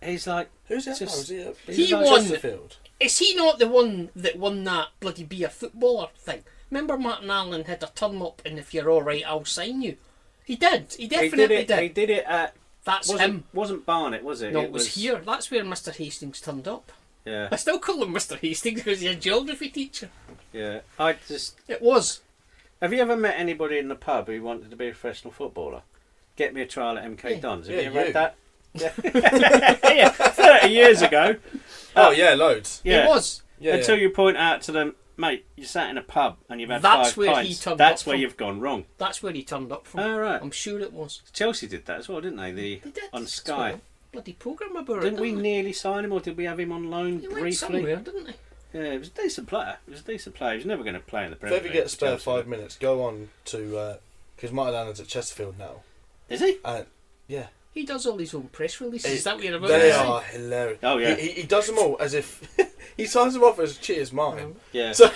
B: He's like,
D: Who's that?
B: Just-
D: Was he at
C: He
D: like
C: won-
D: Chesterfield?
C: Is he not the one that won that bloody be a footballer thing? Remember Martin Allen had a turn up and if you're alright, I'll sign you. He did. He definitely did.
B: He did it at.
C: That's him.
B: Wasn't Barnet, was it?
C: No, it was here. That's where Mr. Hastings turned up.
B: Yeah,
C: I still call him Mr. Hastings because he's a geography teacher.
B: yeah. I just.
C: It was.
B: Have you ever met anybody in the pub who wanted to be a professional footballer? Get me a trial at MK Dons. Have
D: Yeah,
B: you ever
D: you.
B: had that? Yeah. 30 years ago.
D: Oh, yeah, loads.
B: Yeah.
C: It was.
D: Yeah,
B: Until you point out to them, mate, you sat in a pub and you've had
C: That's
B: 5
C: where he
B: pints.
C: turned
B: That's
C: up
B: where
C: from.
B: you've gone wrong.
C: That's where he turned up from.
B: Oh, right.
C: I'm sure it was.
B: Chelsea did that as well, didn't they?
C: They did.
B: On
C: That's
B: Sky.
C: what a bloody programme about
B: Didn't
C: it.
B: we nearly sign him, or did we have him on loan
C: He went
B: briefly?
C: somewhere, didn't he?
B: Yeah, he was a decent player. He was never going to play in the
D: If
B: Premier
D: ever
B: League.
D: get a
B: for
D: spare
B: Chelsea.
D: 5 minutes, go on to... Because Martin Allen's at Chesterfield now.
B: Is he?
D: Yeah.
C: He does all his own press releases. Is that what you're about
D: They
C: to say?
D: are hilarious.
B: Oh, yeah.
D: He does them all as if... he signs them off as cheers mine.
B: Yeah.
D: So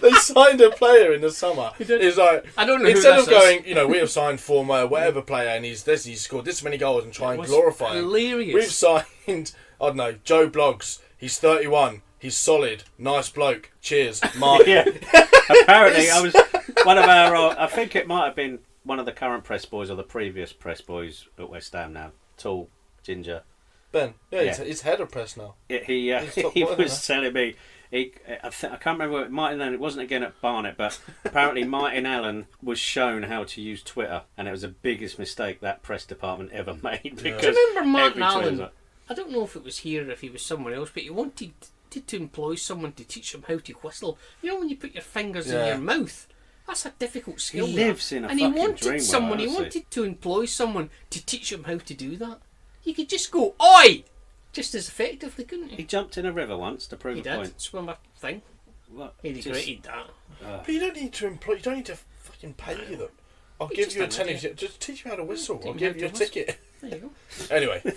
D: they signed a player in the summer.
C: did.
D: It's like...
C: I don't know
D: Instead
C: who
D: of
C: this is.
D: going, we have signed for whatever player and he's scored this many goals and try
C: It
D: and
C: was
D: glorify him.
C: hilarious.
D: We've signed, I don't know, Joe Bloggs. He's 31. He's solid. Nice bloke. Cheers, Martin.
B: Yeah. Apparently, I was one of our. I think it might have been one of the current press boys or the previous press boys at West Ham now. Tall, ginger.
D: Ben. Yeah,
B: Yeah.
D: He's head of press now.
B: He
D: He's top
B: he
D: boy,
B: was
D: isn't
B: telling me. I can't remember Martin Allen. It wasn't again at Barnet, but apparently Martin Allen was shown how to use Twitter, and it was the biggest mistake that press department ever made. Because
C: Do you remember Martin
B: every tweet was
C: Allen?
B: like,
C: I don't know if it was here or if he was somewhere else, but he wanted to employ someone to teach him how to whistle. You know when you put your fingers in
D: Yeah.
C: your mouth? That's a difficult skill.
B: He
C: that.
B: lives in a
C: and he
B: fucking
C: wanted
B: dream world,
C: someone. He
B: honestly.
C: wanted to employ someone to teach him how to do that. He could just go oi, just as effectively, couldn't
B: He
C: he?
B: jumped in a river once to prove
C: He
B: a
C: did.
B: point.
C: Swimmer thing.
B: What?
C: He
B: Just-
C: regretted that.
D: But you don't need to employ. You don't need to fucking pay them. I'll
C: He's
D: give
C: just
D: you a
C: an
D: tenner.
C: idiot.
D: Just teach me how to whistle.
C: Teach
D: I'll
C: me
D: give
C: how
D: you a
C: to whistle.
D: ticket.
C: There you go.
D: Anyway,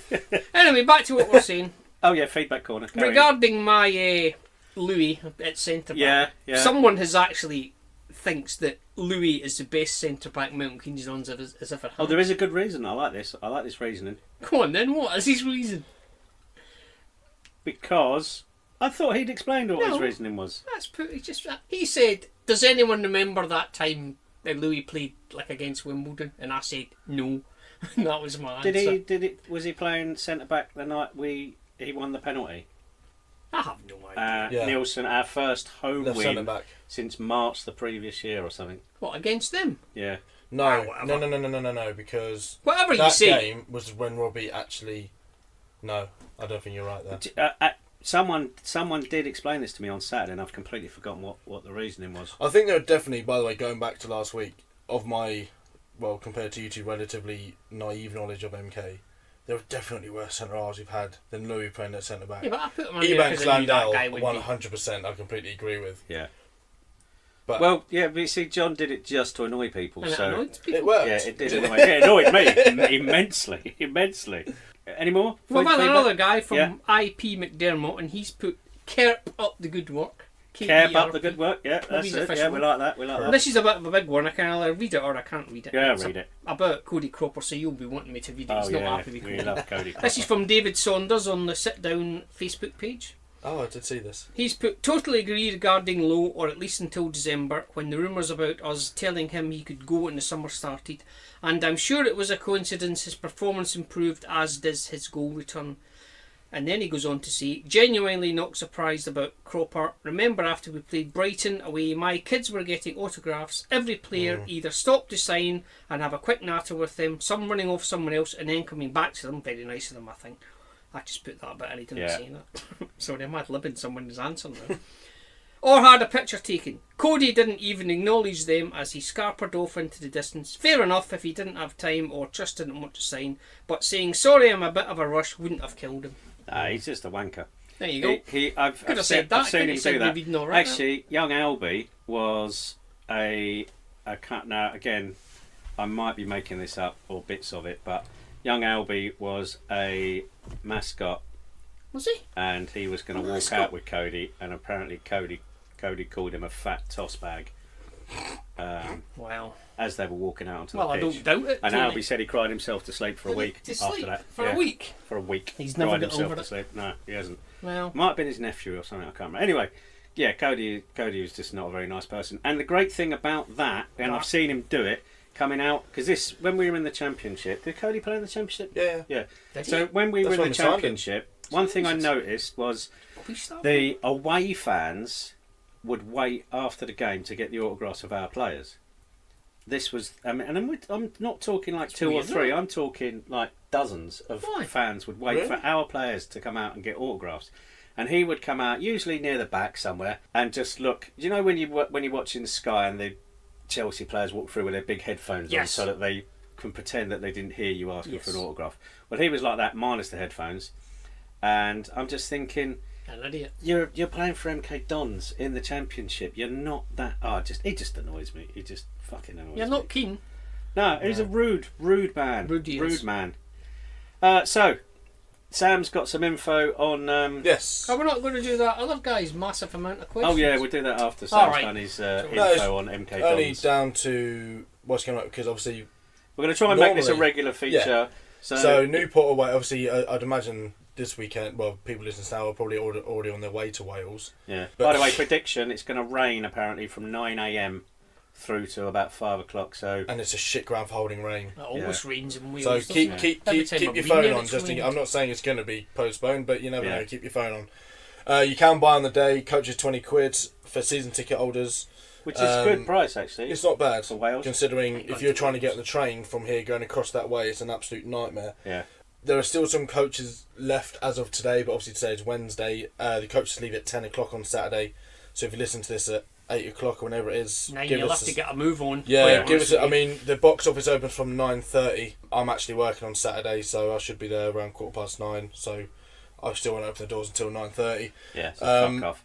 C: Anyway, back to what we're saying.
B: Oh yeah, feedback corner. Carry on.
C: Regarding my Louis at centre back.
B: Yeah.
C: Someone has actually thinks that Louis is the best centre back Milton Keynes Dons has ever had.
B: Oh, there is a good reason. I like this. I like this reasoning
C: Go on then, what is his reason?
B: because I thought he'd explained what his
C: No.
B: reasoning was.
C: That's pretty just that. He said, does anyone remember that time that Louis played like against Wimbledon? And I said, no. That was my answer.
B: Was he playing centre back the night he won the penalty?
C: I have no idea.
D: Yeah.
B: Nielsen, our first home
D: Left
B: win
D: centre-back.
B: since March the previous year or something.
C: What, against them?
B: Yeah.
D: No,
C: whatever.
D: no, because
C: Whatever you
D: that
C: say.
D: game was when Robbie actually... No, I don't think you're right there.
B: Someone did explain this to me on Saturday, and I've completely forgotten what the reasoning was.
D: I think there are definitely, by the way, going back to last week, of my, well, compared to you two, relatively naive knowledge of MK, there are definitely worse centre-halves we've had than Louis playing at centre-back.
C: Yeah, but I put him on there
D: Ebanks
C: because I knew that
D: Landell,
C: guy would be...
D: 100%, I completely agree with.
B: Yeah.
D: But
B: Well, yeah, but you see, John did it just to annoy people,
C: And it
B: so
C: annoyed people.
D: it worked.
B: yeah, it did annoy. It annoyed me immensely. Any more?
C: Well,
B: Feedback?
C: another guy from
B: Yeah.
C: IP McDermott, and he's put "Kerp up the good work."
B: Care up the
C: KERP.
B: good work. Yeah, that's
C: Robbie's
B: it.
C: official
B: Yeah, we like that. We like that.
C: This is a bit of a big one. I can either read it or I can't read it.
B: Yeah,
C: It's
B: read it.
C: about Cody Cropper, so you'll be wanting me to read it.
B: Oh
C: He's
B: yeah,
C: not happy with
B: we
C: Cody.
B: love Cody.
C: This is
B: Cropper.
C: from David Saunders on the Sit Down Facebook page.
D: Oh, I did see this.
C: He's put totally agree regarding Lowe, or at least until December, when the rumours about us telling him he could go when the summer started, and I'm sure it was a coincidence his performance improved, as does his goal return. And then he goes on to say, genuinely not surprised about Cropper. Remember after we played Brighton away, my kids were getting autographs. Every player either stopped to sign and have a quick natter with them, some running off someone else and then coming back to them. Very nice of them, I think. I just put that bit and he didn't say that. Sorry, I'm ad-libbing someone's answer now. Or had a picture taken. Cody didn't even acknowledge them as he scarpered off into the distance. Fair enough if he didn't have time or just didn't want to sign, but saying sorry I'm a bit of a rush wouldn't have killed him.
B: He's just a wanker.
C: There you go.
B: I've
C: Could have said that.
B: I've seen
C: Couldn't
B: him
C: have said
B: do that.
C: we've been all right
B: Actually, young Albie was a cut. Now again, I might be making this up or bits of it, but young Albie was a mascot,
C: Was he?
B: and he was going to walk
C: mascot?
B: out with Cody, and apparently Cody called him a fat toss bag.
C: Wow.
B: As they were walking out onto
C: Well,
B: the
C: I
B: pitch.
C: don't doubt it.
B: And
C: Tony.
B: Albie said he cried himself to sleep for a week
C: To
B: after
C: sleep?
B: that.
C: For
B: Yeah,
C: a week?
B: For a week.
C: He's never
B: cried
C: got
B: himself
C: over
B: to
C: it.
B: sleep. No, he hasn't.
C: Well,
B: Might have been his nephew or something, I can't remember. Anyway, yeah, Cody was just not a very nice person. And the great thing about that, and I've seen him do it, coming out, because when we were in the Championship, did Cody play in the Championship?
D: Yeah.
B: Yeah.
C: did
B: So
C: he?
B: when we
D: That's
B: were in
D: when
B: the
D: we signed him.
B: Championship, one thing I noticed was
C: We started.
B: the away fans would wait after the game to get the autographs of our players. This was, and I'm not talking like two or
C: weird,
B: three.
C: isn't it?
B: I'm talking like dozens of
C: Why?
B: fans would wait
D: Really?
B: for our players to come out and get autographs. And he would come out, usually near the back somewhere, and just look. You know when you're watching the Sky and the Chelsea players walk through with their big headphones on,
C: Yes.
B: so that they can pretend that they didn't hear you asking for
C: Yes.
B: an autograph. Well, he was like that, minus the headphones. And I'm just thinking,
C: An idiot.
B: you're playing for MK Dons in the Championship. You're not that. He just annoys me. He just fucking annoys me.
C: You're not keen.
B: No, he's a rude man.
C: Rude he is.
B: Rude man. So, Sam's got some info on.
D: Yes.
C: Oh, we're not going to do that other guy's massive amount of questions.
B: Oh yeah, we'll do that after
C: All
B: Sam's
C: right.
B: done his
D: No, it's
B: info on MK
D: Only
B: Dons.
D: down to what's going on, because obviously...
B: We're going to try and make this a
D: Normally-
B: regular feature.
D: So Newport away, obviously, I'd imagine this weekend, well, people listening now are probably already on their way to Wales.
B: Yeah.
D: But-
B: By the way, prediction: it's going to rain apparently from 9 a.m. through to about 5 o'clock. So
D: And it's a shit ground for holding rain.
C: It always rains in Wales.
D: So
C: doesn't
D: keep
C: it?
D: keep
C: Every
D: keep,
C: time
D: keep
C: I've
D: your
C: been
D: phone
C: there,
D: on.
C: it's
D: Just
C: rained.
D: I'm not saying it's going to be postponed, but you never
B: Yeah.
D: know. Keep your phone on. You can buy on the day. Coaches £20 for season ticket holders.
B: which is a good price actually.
D: It's not bad
B: for Wales.
D: considering
C: Ain't
D: if
C: going
D: you're
C: to
D: trying to get
C: Wales.
D: on the train from here going across that way, it's an absolute nightmare.
B: Yeah.
D: There are still some coaches left as of today, but obviously today is Wednesday. The coaches leave at 10 o'clock on Saturday. So if you listen to this at 8 o'clock or whenever it is,
C: Now
D: give
C: you'll
D: us
C: have to get a move on.
D: Yeah,
C: quite
D: give us.
C: honestly.
D: I mean, the box office opens from 9:30. I'm actually working on Saturday, so I should be there around 9:15. So I still won't open the doors until 9:30.
B: Yeah. So
D: Um,
B: fuck off.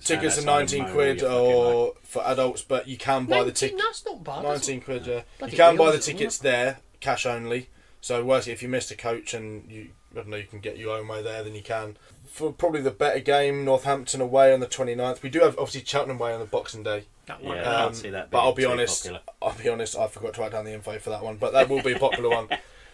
D: Tickets are
B: Stand outside
D: 19
B: and moan
D: quid
B: all your fucking life.
D: or for adults, but you can buy the
C: 19,
D: ticket.
C: that's not bad.
D: 19 quid, yeah.
C: Bloody
D: You can buy
C: Wales,
D: the
C: isn't
D: tickets
C: it?
D: there, cash only. So worse if you missed a coach and you can get your own way there, then you can. For probably the better game, Northampton away on the 29th. We do have obviously Cheltenham away on the Boxing Day.
C: That one.
B: Yeah, I can't see that
D: But
B: being
D: I'll be
B: too
D: honest,
B: popular.
D: I forgot to write down the info for that one, but that will be a popular one.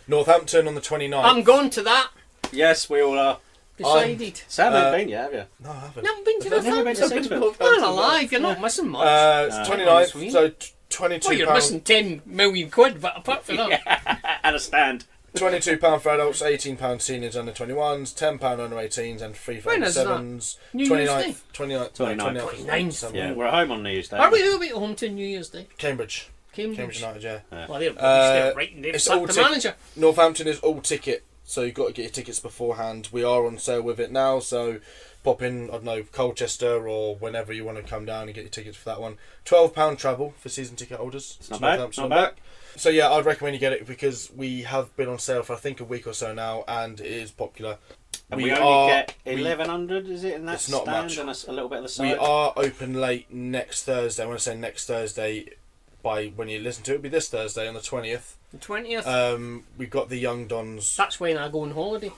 D: Northampton on the 29th.
C: I'm going to that.
B: Yes, we all are.
C: Decided.
B: Sam hasn't been yet, have you?
D: No, I haven't.
C: Not been to
B: I've never been to
C: Northampton.
B: Sixfield.
C: Man alive, you're not missing much.
D: It's
C: No,
D: 29th,
C: honestly.
D: so £22.
C: Well, you're missing 10 million quid, but apart from that,
B: And a stand.
D: £22 for adults, £18 seniors under 21s, £10 under 18s, and free for
C: When is that?
D: 7s.
C: New Year's
D: 29th,
B: 29th.
C: 29th.
B: Yeah, we're at home on New Year's Day.
C: Are we at home to New Year's Day?
D: Cambridge
C: Cambridge.
D: United, yeah.
C: Well, they're right, and they've
D: it's
C: sacked
D: all
C: the
D: tick-
C: manager.
D: Northampton is all ticket, so you've got to get your tickets beforehand. We are on sale with it now, so pop in, I don't know, Colchester or whenever you want to come down and get your tickets for that one. £12 travel for season ticket holders.
B: It's not
D: to
B: bad,
D: Northampton
B: not
D: and
B: bad.
D: back. So yeah, I'd recommend you get it because we have been on sale for I think a week or so now, and it is popular.
B: And we only get 1,100, is it, in that
D: It's not
B: stand?
D: much.
B: And a little bit of the side?
D: We are open late next Thursday. When I say next Thursday, by when you listen to it, it'll be this Thursday on the 20th.
C: The 20th.
D: We've got the Young Dons.
C: That's when I go on holiday.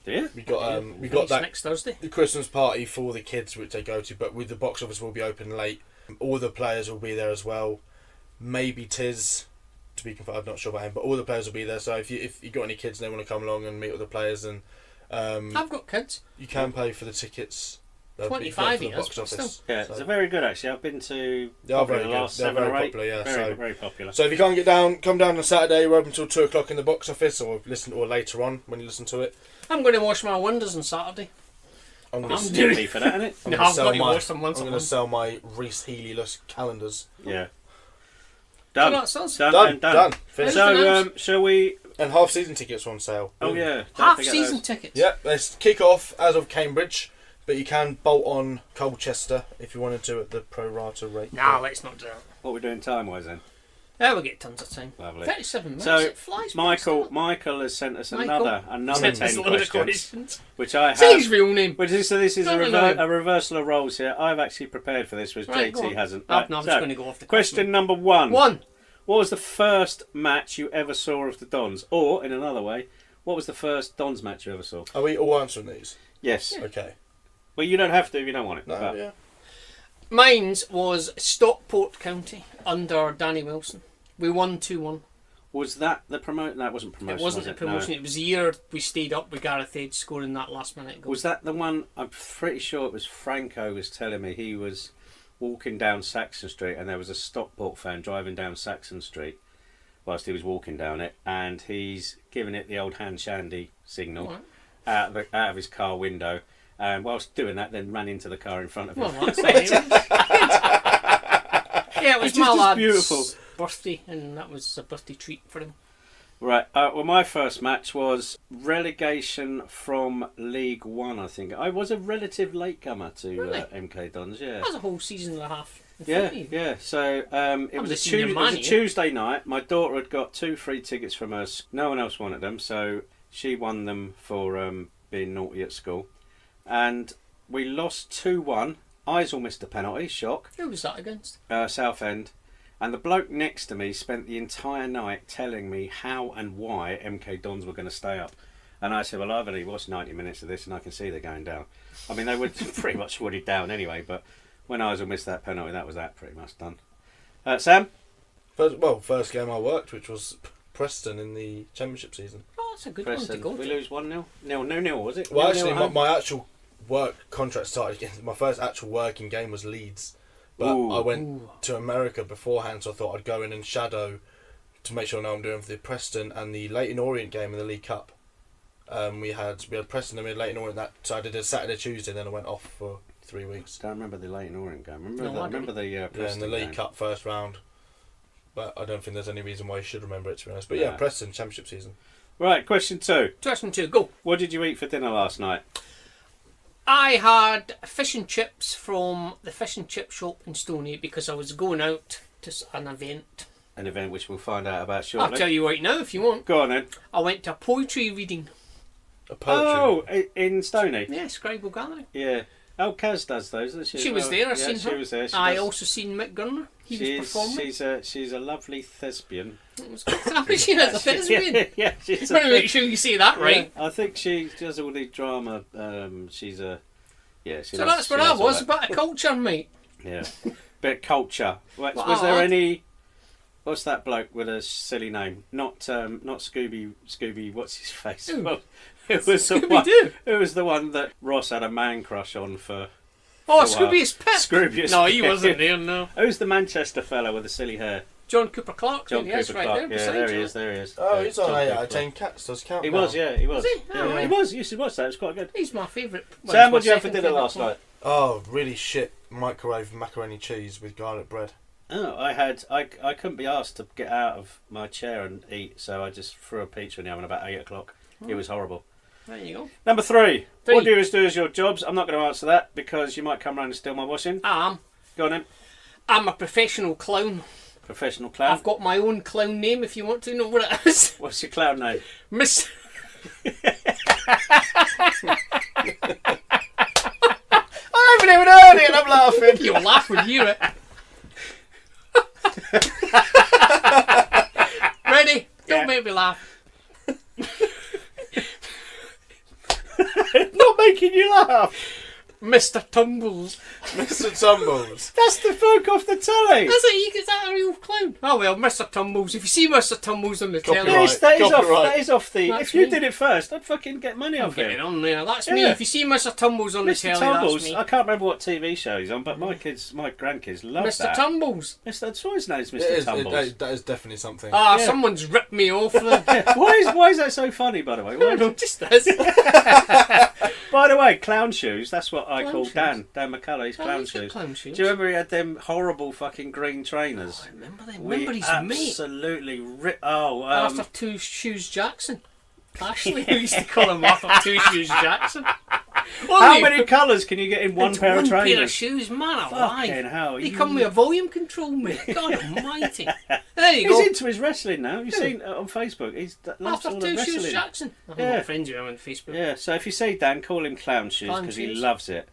B: Do you?
D: We got
C: Finish
D: that
C: next Thursday.
D: the Christmas party for the kids, which they go to. But with the box office, will be open late. All the players will be there as well. Maybe Tiz, to be confirmed. I'm not sure about him, but all the players will be there. So if you got any kids and they want to come along and meet with the players, then
C: I've got kids.
D: you can pay for the tickets. They'll be
C: 25
D: for the
C: years,
D: box
C: but
D: office.
B: Yeah,
D: So-
B: they're very good actually. I've been to
D: They are
B: probably
D: very
B: the
D: good.
B: last
D: They're
B: 7
D: very
B: or 8.
D: popular, yeah,
B: Very,
D: so-
B: very popular.
D: So if you can't get down, come down on Saturday. We're open until 2 o'clock in the box office, or later on when you listen to it.
C: I'm going to wash my windows on Saturday.
D: I'm
C: I'm
D: going
B: It's
D: to
C: doing-
B: fee for that, isn't it?
C: No, I've got to wash them once a month.
D: sell my Reese Healy-less calendars.
B: Yeah.
C: So
B: Done.
C: that's us.
D: Done. Finished.
B: So, shall we...
D: And half season tickets are on sale.
B: Oh, yeah. don't
C: Half
B: forget
C: season
B: those.
C: tickets.
D: Yeah, let's kick off as of Cambridge, but you can bolt on Colchester if you wanted to at the pro rata rate.
C: Nah, let's not do that.
B: What are we doing time-wise then?
C: Yeah, we'll get tons of time.
B: Lovely.
C: 37 minutes.
B: So,
C: it flies.
B: Michael has sent us another
C: Sent
B: 10
C: us a load of
B: questions, which I
C: Say his
B: have...
C: real name.
B: So this is
C: No, no, no.
B: a reversal of roles here. I've actually prepared for this, which
C: Right, go
B: JT
C: on.
B: hasn't.
C: No,
B: Right,
C: no, I'm
B: so,
C: just going to go off the
B: question number 1.
C: One.
B: What was the first match you ever saw of the Dons? Or, in another way, what was the first Dons match you ever saw?
D: Are we all answering these?
B: Yes.
D: Okay.
B: Well, you don't have to if you don't want it.
D: No,
B: but
D: yeah.
C: Mine's was Stockport County under Danny Wilson. We won 2-1.
B: Was that the promotion? That wasn't promotion.
C: It wasn't
B: was
C: a promotion.
B: No.
C: It was the year we stayed up with Gareth Edge scoring that last minute goal.
B: Was that the one? I'm pretty sure it was Franco was telling me he was walking down Saxon Street and there was a Stockport fan driving down Saxon Street whilst he was walking down it, and he's giving it the old hand shandy signal
C: Right.
B: out of his car window, and whilst doing that, then ran into the car in front of him.
C: Well, that's it. Yeah, it was
B: Which is
C: my
B: just
C: lad's
B: beautiful.
C: birthday, and that was a birthday treat for him.
B: Right. Well, my first match was relegation from League One. I think I was a relative latecomer to
C: Really?
B: MK Dons. Yeah.
C: That was a whole season and a half. in
B: Yeah,
C: front of you.
B: yeah. So it was
C: the
B: a
C: senior man here.
B: Tuesday night. My daughter had got 2 free tickets from us. No one else wanted them, so she won them for being naughty at school. And we lost 2-1. Eisel missed a penalty. Shock.
C: Who was that against?
B: Southend. And the bloke next to me spent the entire night telling me how and why MK Dons were going to stay up. And I said, well, I've only watched 90 minutes of this and I can see they're going down. I mean, they were pretty much already down anyway, but when Eisel missed that penalty, that was that pretty much done. Sam?
D: First game I worked, which was Preston in the Championship season.
C: Oh, that's a good
B: Preston.
C: one to go
B: We
C: to.
B: lose 1-0? 0-0, was it?
D: Well,
B: 0-0
D: actually,
B: at home?
D: my actual work contract started again. My first actual working game was Leeds. But
B: Ooh.
D: I went to America beforehand, so I thought I'd go in and shadow to make sure I know what I'm doing for the Preston and the Leyton Orient game in the League Cup. We had Preston and we had Leyton Orient. So I did a Saturday, Tuesday, then I went off for 3 weeks.
B: Don't remember the Leyton Orient game.
C: No, I
B: Remember the
D: Yeah, in
B: Preston
D: the League
B: game.
D: Cup first round. But I don't think there's any reason why you should remember it, to be honest. But
B: Nah.
D: yeah, Preston Championship season.
B: Right, question 2.
C: Question 2, go.
B: What did you eat for dinner last night?
C: I had fish and chips from the fish and chip shop in Stoney because I was going out to an event.
B: An event which we'll find out about
C: I'll
B: shortly.
C: tell you right now if you want.
B: Go on then.
C: I went to a poetry reading.
D: A poetry.
B: Oh, in Stoney?
C: Yeah, Scribal Gathering.
B: Yeah. Oh, Kaz does those, doesn't she?
C: She
B: as
C: was
B: well?
C: there, I
B: Yeah,
C: seen
B: she
C: her.
B: was there. She
C: I
B: does-
C: also seen Mick Gurner. He was performing.
B: She's a lovely thespian.
C: It was good. She has a thespian.
B: Yeah, she's
C: You better make sure you say that right.
B: Yeah, I think she does all the drama. She's a... Yeah, she
C: So
B: loves-
C: that's
B: she
C: where I
B: loves all
C: was, a
B: that.
C: bit of culture, mate.
B: Yeah. Bit of culture. Was
C: Well,
B: there
C: I-
B: any... What's that bloke with a silly name? Not Scooby, what's his face?
C: Who?
B: Well, it was the one,
C: Scooby-Doo.
B: it was the one that Ross had a man crush on for
C: Oh,
B: for a while.
C: Scroobius Pip.
B: Scroobius
C: No, he
B: Pip.
C: wasn't there, no.
B: Who's the Manchester fella with the silly hair?
C: John Cooper Clarke.
B: John
C: yes,
B: Cooper
C: right
B: Clarke.
C: there,
B: Yeah,
C: beside
B: there he
C: you.
B: is. There he is.
D: Oh,
B: Yeah,
D: he's on
B: John
D: 8
B: Cooper
D: out of
B: Clarke.
D: 10 cats. Does count
B: He
D: now.
B: was, yeah, he was.
C: Was he?
B: Yeah,
C: Oh,
B: he was. You should watch that. It was quite good.
C: He's my favourite.
B: Sam, what did you have for dinner last night?
D: Oh, really shit microwave macaroni cheese with garlic bread.
B: Oh, I couldn't be asked to get out of my chair and eat, so I just threw a pizza in the oven about 8 o'clock. It was horrible.
C: There you go.
B: Number 3.
C: Three.
B: What do you do as your jobs? I'm not going to answer that because you might come round and steal my washing. Go on then.
C: I'm a professional clown.
B: Professional clown.
C: I've got my own clown name if you want to know what it is.
B: What's your clown name?
C: Miss.
D: I haven't even heard it and I'm laughing.
C: You'll laugh when you hear it. Ready? Don't
B: Yeah.
C: make me laugh.
B: Not making you laugh.
C: Mr. Tumbles.
D: Mr. Tumbles.
B: That's the folk off the telly.
C: Is that a real clown? Oh well, Mr. Tumbles. If you see Mr. Tumbles on the telly,
D: Copyright.
B: That is off.
D: Copyright.
B: That is off the.
C: That's
B: if you
C: me.
B: did it first, I'd fucking get money
C: I'm
B: off
C: getting
B: him.
C: on there. That's me.
B: Yeah.
C: If you see Mr. Tumbles on the
B: Mr.
C: telly,
B: Tumbles.
C: that's me.
B: I can't remember what TV show he's on, but my grandkids love
C: Mr.
B: that.
C: Tumbles.
B: Mr. That's why his name's
D: It
B: Mr.
D: is,
B: Tumbles.
D: that is definitely something.
C: Ah,
B: Yeah.
C: someone's ripped me off. The...
B: Why is that so funny? By the way,
C: I
B: why
C: don't know,
B: is-
C: just this.
B: by the way, clown shoes. That's what I
C: Clown
B: call
C: shoes?
B: Dan McCullough. He's clown
C: he's got
B: shoes.
C: clown shoes.
B: Do you remember he had them horrible fucking green trainers?
C: I remember them.
B: We
C: Remember his mate.
B: absolutely
C: Arthur Two Shoes Jackson. Ashley, we used to call him Arthur Two Shoes Jackson.
B: how many colours can you get in one pair of trainers?
C: pair of shoes, man alive.
B: Fucking hell,
C: They
B: you-
C: come with a volume control, mate. God almighty. There you go.
B: He's into his wrestling now. You've seen it on Facebook. He's loves
C: Arthur
B: all the
C: Two Shoes
B: wrestling.
C: Jackson. I'm
B: Yeah.
C: not friends with him on Facebook.
B: Yeah, so if you see Dan, call him clown shoes
C: Clown
B: because he
C: shoes.
B: loves it.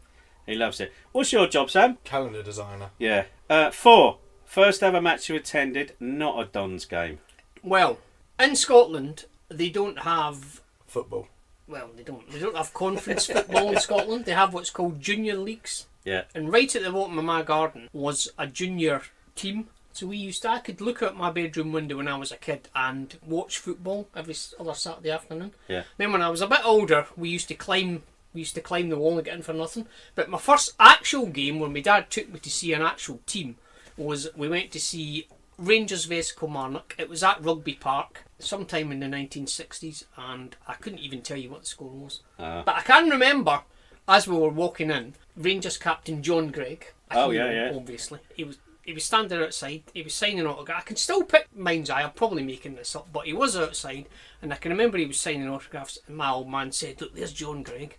B: He loves it. What's your job, Sam?
D: Calendar designer.
B: Yeah. 4. First ever match you attended, not a Dons game.
C: Well, in Scotland, they don't have.
D: Football.
C: Well, they don't have conference football in Scotland. They have what's called junior leagues.
B: Yeah.
C: And right at the bottom of my garden was a junior team. So I could look out my bedroom window when I was a kid and watch football every other Saturday afternoon.
B: Yeah.
C: Then when I was a bit older, we used to climb the wall and get in for nothing. But my first actual game, when my dad took me to see an actual team, was we went to see Rangers vs Kilmarnock. It was at Rugby Park sometime in the 1960s, and I couldn't even tell you what the score was. But I can remember, as we were walking in, Rangers captain John Gregg.
B: Oh, yeah.
C: Obviously, he was standing outside. He was signing autographs. I can still pick mind's eye. I'm probably making this up, but he was outside, and I can remember he was signing autographs. And my old man said, "Look, there's John Gregg."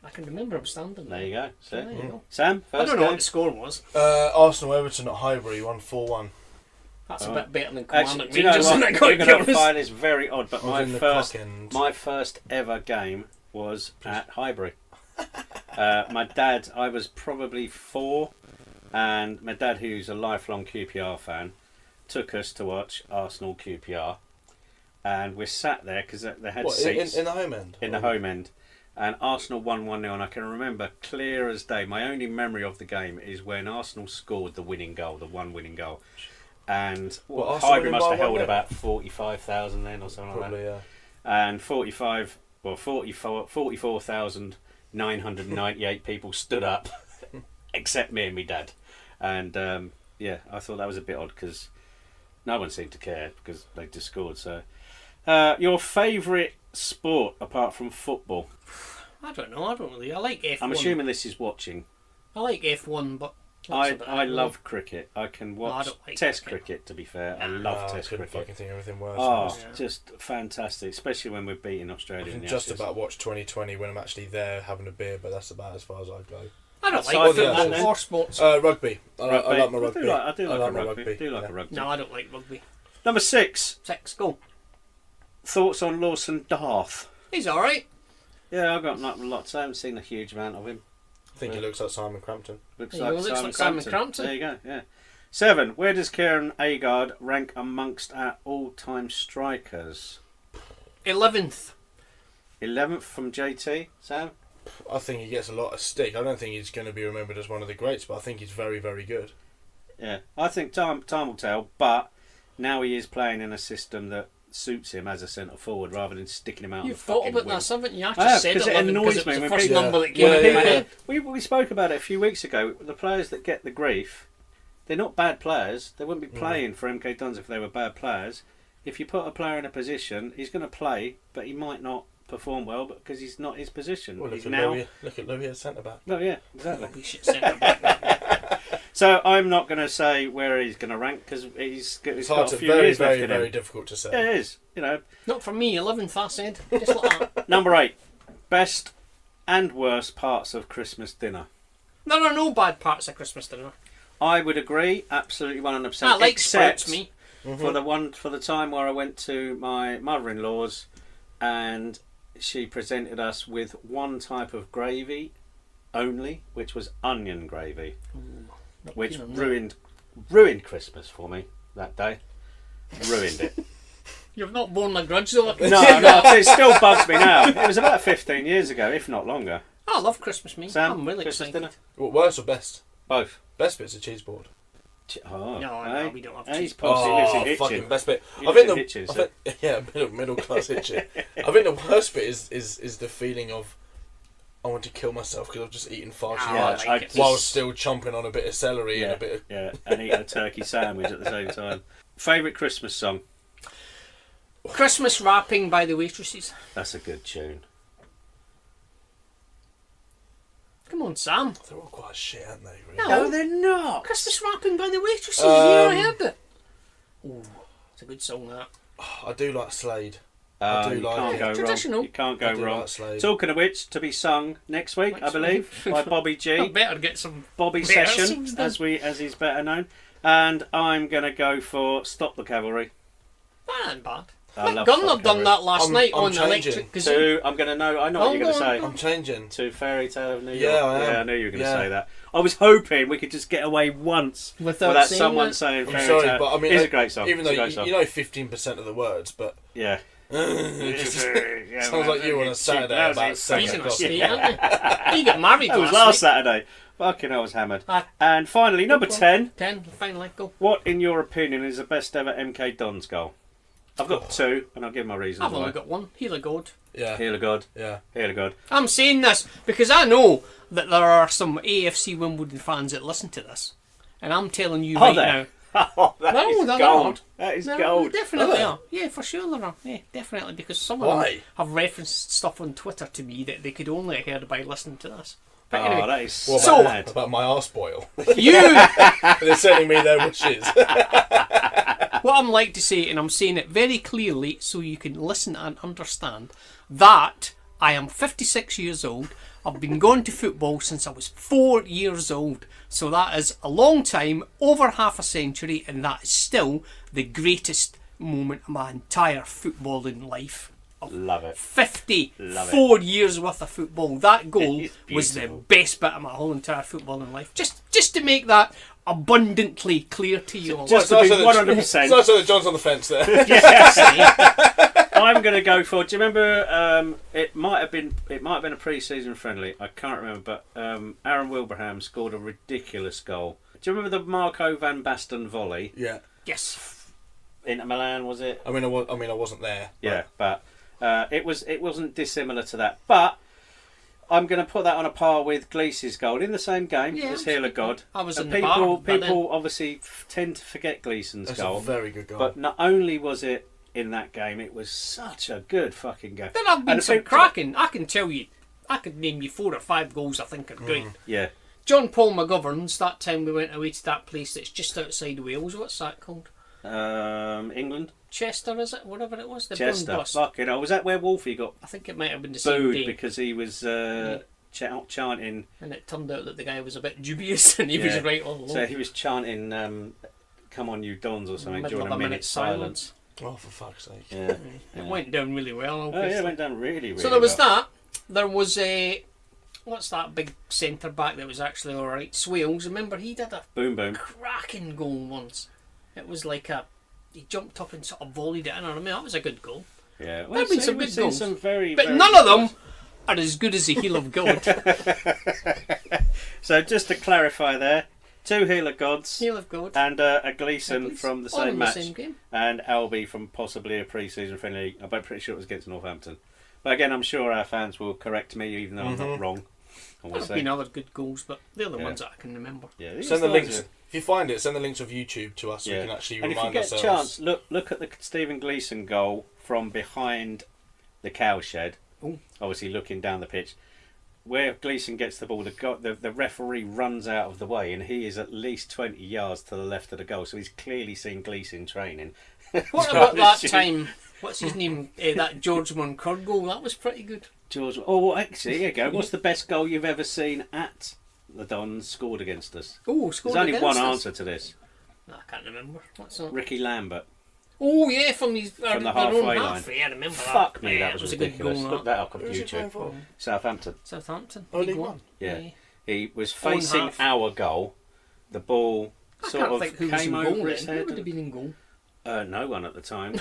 C: I can remember him standing
B: There you go. See?
C: There you go.
B: Sam,
C: I
B: first
C: don't know what
B: game?
C: the score was.
D: Arsenal Everton at Highbury won 4-1.
C: That's a bit better than
B: Actually,
C: Kilmarnock
B: do you know
C: Rangers.
B: what?
C: I got
B: You're
C: to be
B: going to
C: honest.
B: find this very odd, but
D: I was in the clock end.
B: my first ever game was at Highbury. My dad, I was probably 4, and my dad, who's a lifelong QPR fan, took us to watch Arsenal QPR, and we sat there because they had
D: What,
B: seats
D: in the home end?
B: in the home end, and Arsenal won 1-0, and I can remember clear as day. My only memory of the game is when Arsenal scored the winning goal, the one winning goal, and
D: What, Arsenal
B: Highbury
D: winning
B: must
D: by
B: have held
D: 1-0?
B: about 45,000 then or something like
D: Probably,
B: that.
D: yeah.
B: And 44,998 people stood up, except me and my dad. And yeah, I thought that was a bit odd because no one seemed to care because they just scored. So, your favourite sport apart from football?
C: I don't know. I don't really. I like F1.
B: I'm assuming this is watching.
C: I like F1, but that's about
B: I
C: it.
B: love cricket. I can
C: No, I
B: watch
C: don't like
B: Test
C: cricket.
B: cricket. To be fair, I
C: Nah.
B: love
D: I
B: Test
D: couldn't
B: cricket.
D: fucking think of anything worse.
B: Oh,
C: Yeah.
B: just fantastic, especially when we're beating
D: I
B: Australia. in
D: can
B: the
D: just
B: Ashes.
D: about watch 2020 when I'm actually there having a beer, but that's about as far as I go.
C: I don't
B: Aside
C: like
B: from
C: football
B: that,
C: or sports.
D: Rugby. I like my rugby.
B: I do like a
D: my
B: rugby. Do like a rugby.
C: No, I don't like rugby.
B: Number 6.
C: 6, go.
B: Thoughts on Lawson Darth?
C: He's alright.
B: Yeah, I've got not a lot. I haven't seen a huge amount of him.
D: I think he looks like Simon Crampton.
B: Looks
C: There you
B: like
C: go, looks
B: Simon
C: like Simon
B: Crampton.
C: Crampton.
B: There you go. Yeah. 7. Where does Kieran Agard rank amongst our all-time strikers?
C: 11th.
B: 11th from JT. Sam.
D: I think he gets a lot of stick. I don't think he's going to be remembered as one of the greats, but I think he's very, very good.
B: Yeah. I think time will tell. But now he is playing in a system that suits him as a centre forward rather than sticking him out.
C: You've
B: on the
C: thought
B: fucking
C: about
B: wing.
C: this, haven't you? I
B: I
C: just
B: have,
C: said
B: 'cause it
C: 11
B: annoys
C: because it
B: me
C: was the
B: when
C: first
B: people-
C: number that came
D: Yeah,
C: into my
D: yeah.
C: head.
B: We spoke about it a few weeks ago. The players that get the grief, they're not bad players. They wouldn't be playing for MK Dons if they were bad players. If you put a player in a position, he's going to play, but he might not perform well because he's not his position.
D: Well,
B: he's
D: look at Louis as centre back.
B: Oh yeah, exactly.
C: We should centre back.
B: So I'm not going to say where he's going to rank because he's
D: It's
B: got
D: hard
B: a
D: to
B: few
D: very,
B: years left
D: very,
B: in
D: very
B: him.
D: difficult to say.
B: Yeah, it is. You know,
C: Not for me, 11th, I said. Just like that.
B: number 8, best and worst parts of Christmas dinner.
C: There are no bad parts of Christmas dinner.
B: I would agree, absolutely 100%.
C: I like
B: except
C: sprouts, me.
B: for the time where I went to my mother-in-law's and she presented us with one type of gravy only, which was onion gravy, which
C: keen on that.
B: ruined Christmas for me that day. Ruined it.
C: You've not borne a grudge though. I can
B: No,
C: say.
B: no, it still bugs me now. It was about 15 years ago, if not longer.
C: I love Christmas, me.
B: Sam,
C: I'm really
B: Christmas
C: excited.
B: dinner?
D: Well, worst or best?
B: Both.
D: Best bit's a cheese board.
B: Oh,
C: No, we don't have
B: He's
C: cheese.
B: possibly lives in
D: fucking
B: Hitchin.
D: best bit.
B: He
D: I
B: lives
D: think
B: in
D: the
B: Hitchin,
D: I
B: so-
D: think, yeah, middle class Hitchin. I think the worst bit is the feeling of I want to kill myself because I've just eaten far too
C: Yeah,
D: much
C: I like it.
D: while still chomping on a bit of celery and a bit of
B: Yeah, and eating a turkey sandwich at the same time. Favourite Christmas song?
C: Christmas wrapping by the waitresses.
B: That's a good tune.
C: Come on, Sam.
D: they're all quite shit, aren't they? Really?
C: No.
B: they're not.
C: Christmas wrapping by the waitresses. You never heard it? Ooh, it's a good song, that.
D: I do like Slade. I do
B: You
D: like
B: can't
D: it.
B: go
C: Traditional.
B: wrong. You can't
D: I
B: go
D: do
B: wrong.
D: like Slade.
B: Talking of which, to be sung next week, I
C: Next
B: believe, by Bobby
C: I
B: G.
C: better get some.
B: Bobby
C: better
B: Session,
C: songs then.
B: as he's better known. And I'm going to go for Stop the Cavalry.
C: That ain't bad.
B: I love
C: Gunner
B: Stop the
C: done
B: Cavalry.
C: that last
D: I'm
C: night
D: changing.
C: on Electric Kazoo.
B: To, I'm going to know, I know what
C: Oh,
B: you're going to
C: go on,
B: say.
C: go on.
D: I'm changing.
B: To Fairy Tale of New York.
D: Yeah, I am.
B: Yeah, I knew you were going to
D: Yeah.
B: say that. I was hoping we could just get away once
C: Without saying
B: someone
C: that.
B: saying
D: I'm
B: Fairy
D: sorry,
B: Tale.
D: but I mean,
B: It's a great song.
D: Even
B: It's
D: though
B: a great song.
D: you know 15% of the words, but
B: Yeah.
D: sounds like you on a Saturday about 7
C: He's in a
D: o'clock.
C: state, aren't he? He got married
B: That was
C: last
B: last
C: night.
B: Saturday. Fucking hell, I was hammered.
C: Ah.
B: And finally, number 10.
C: 10, finally, go.
B: What, in your opinion, is the best ever MK Dons goal? I've got 2, and I'll give my reasons
C: I've
B: why.
C: only got one. Heal of God.
D: Yeah,
B: Heal of God.
D: yeah.
B: Heal of God.
C: I'm saying this because I know that there are some AFC Wimbledon fans that listen to this. And I'm telling you right
B: there?
C: now.
B: Oh, that
C: No,
B: is
C: there
B: gold.
C: are.
B: That is
C: No,
B: gold.
C: definitely
D: Are there?
C: are. Yeah, for sure there are. Yeah, definitely. Because some of them
D: Why?
C: have referenced stuff on Twitter to me that they could only have heard by listening to this. But
B: Oh,
C: anyway,
B: that is
D: What
C: So-
B: sad.
D: about my arse boil?
C: you,
D: They're sending me their wishes.
C: what I'm like to say, and I'm saying it very clearly so you can listen and understand, that I am 56 years old. I've been going to football since I was 4 years old. So that is a long time, over half a century, and that is still the greatest moment of my entire footballing life.
B: Love it.
C: 54 years worth of football. That goal
B: It's
C: was the
B: beautiful.
C: best bit of my whole entire footballing life. Just to make that abundantly clear to you all.
B: Just to be 100%.
D: So that John's on the fence there.
B: I'm going to go for. Do you remember? It might have been a pre-season friendly. I can't remember, but Aaron Wilbraham scored a ridiculous goal. Do you remember the Marco van Basten volley?
D: Yeah.
C: Yes.
B: Inter Milan, was it?
D: I wasn't there.
B: Yeah, but it wasn't dissimilar to that. But I'm going to put that on a par with Gleese's goal in the same game.
C: Yeah,
B: as Heal of God.
C: I was
B: And
C: in the bar.
B: people obviously tend to forget Gleeson's
D: That's
B: goal.
D: a very good goal.
B: But not only was it in that game, it was such a good fucking game.
C: There have been
B: And
C: some
B: I think-
C: cracking. I can tell you. I could name you 4 or 5 goals I think are great.
B: Yeah.
C: John Paul McGovern's, that time we went away to that place that's just outside Wales. What's that called?
B: England?
C: Chester, is it? Whatever it was. The
B: Chester.
C: Brown Bus.
B: Fucking hell. Was that where Wolfie got
C: I think it might have been the same
B: booed
C: day.
B: because he was chanting?
C: And it turned out that the guy was a bit dubious and he was
B: Yeah.
C: right all along.
B: So he was chanting, "Come on, you Dons" or something
C: Middle
B: during
C: of
B: a minute's silence.
D: Oh, for fuck's sake.
B: Yeah.
C: It went down really well.
B: Oh
C: Obviously.
B: yeah, it went down really, really
C: So there was
B: well.
C: that. There was a what's that big centre back that was actually all right? Swales. Remember he did a
B: Boom, boom.
C: cracking goal once. It was like he jumped up and sort of volleyed it in. I mean that was a good goal.
B: Yeah.
C: There have been some
B: we've
C: good
B: seen
C: goals.
B: some very,
C: But
B: very
C: none
B: good
C: of them
B: goals.
C: are as good as the heel of God.
B: So just to clarify there, 2 Healer Gods,
C: Heel of God.
B: and a Gleeson
C: Please.
B: from the
C: All
B: same
C: in
B: match,
C: the same game.
B: and Albie from possibly a pre-season friendly. I'm pretty sure it was against Northampton. But again, I'm sure our fans will correct me, even though I'm not wrong. I
C: There
B: want to
C: have been
B: say.
C: other good goals, but they're the
B: Yeah.
C: ones that I can remember.
B: Yeah, these
D: Send the
B: guys
D: links.
B: are-
D: If you find it, send the links of YouTube to us so
B: Yeah.
D: we can actually
B: And if you
D: remind
B: get a
D: ourselves.
B: chance, look at the Stephen Gleeson goal from behind the cowshed.
C: Ooh.
B: Obviously, looking down the pitch, where Gleeson gets the ball, the referee runs out of the way, and he is at least 20 yards to the left of the goal. So he's clearly seen Gleeson training.
C: What about that time? What's his name? That George Moncur goal. That was pretty good.
B: George. Oh, well, actually, here you go. What's the best goal you've ever seen at the Dons scored against us?
C: Oh, scored
B: There's only
C: against
B: one
C: us.
B: answer to this.
C: No, I can't remember. What's that?
B: Ricky Lambert.
C: Oh yeah, from his
B: From the
C: their own
B: halfway
C: half.
B: line.
C: Yeah, I remember that.
B: Fuck me,
C: Yeah,
B: that was
C: a good
B: ridiculous.
C: goal.
B: Look that up on
D: Who's he playing
B: YouTube.
D: for?
B: Southampton.
C: Southampton.
D: Oh,
C: League
D: League
C: One.
D: One.
B: Yeah. He was
C: Own
B: facing
C: half.
B: our goal. The ball
C: I
B: sort
C: can't
B: of
C: think who was in
B: came
C: goal
B: over
C: then.
B: his
C: Who
B: head.
C: would have been in goal?
B: No one at the time.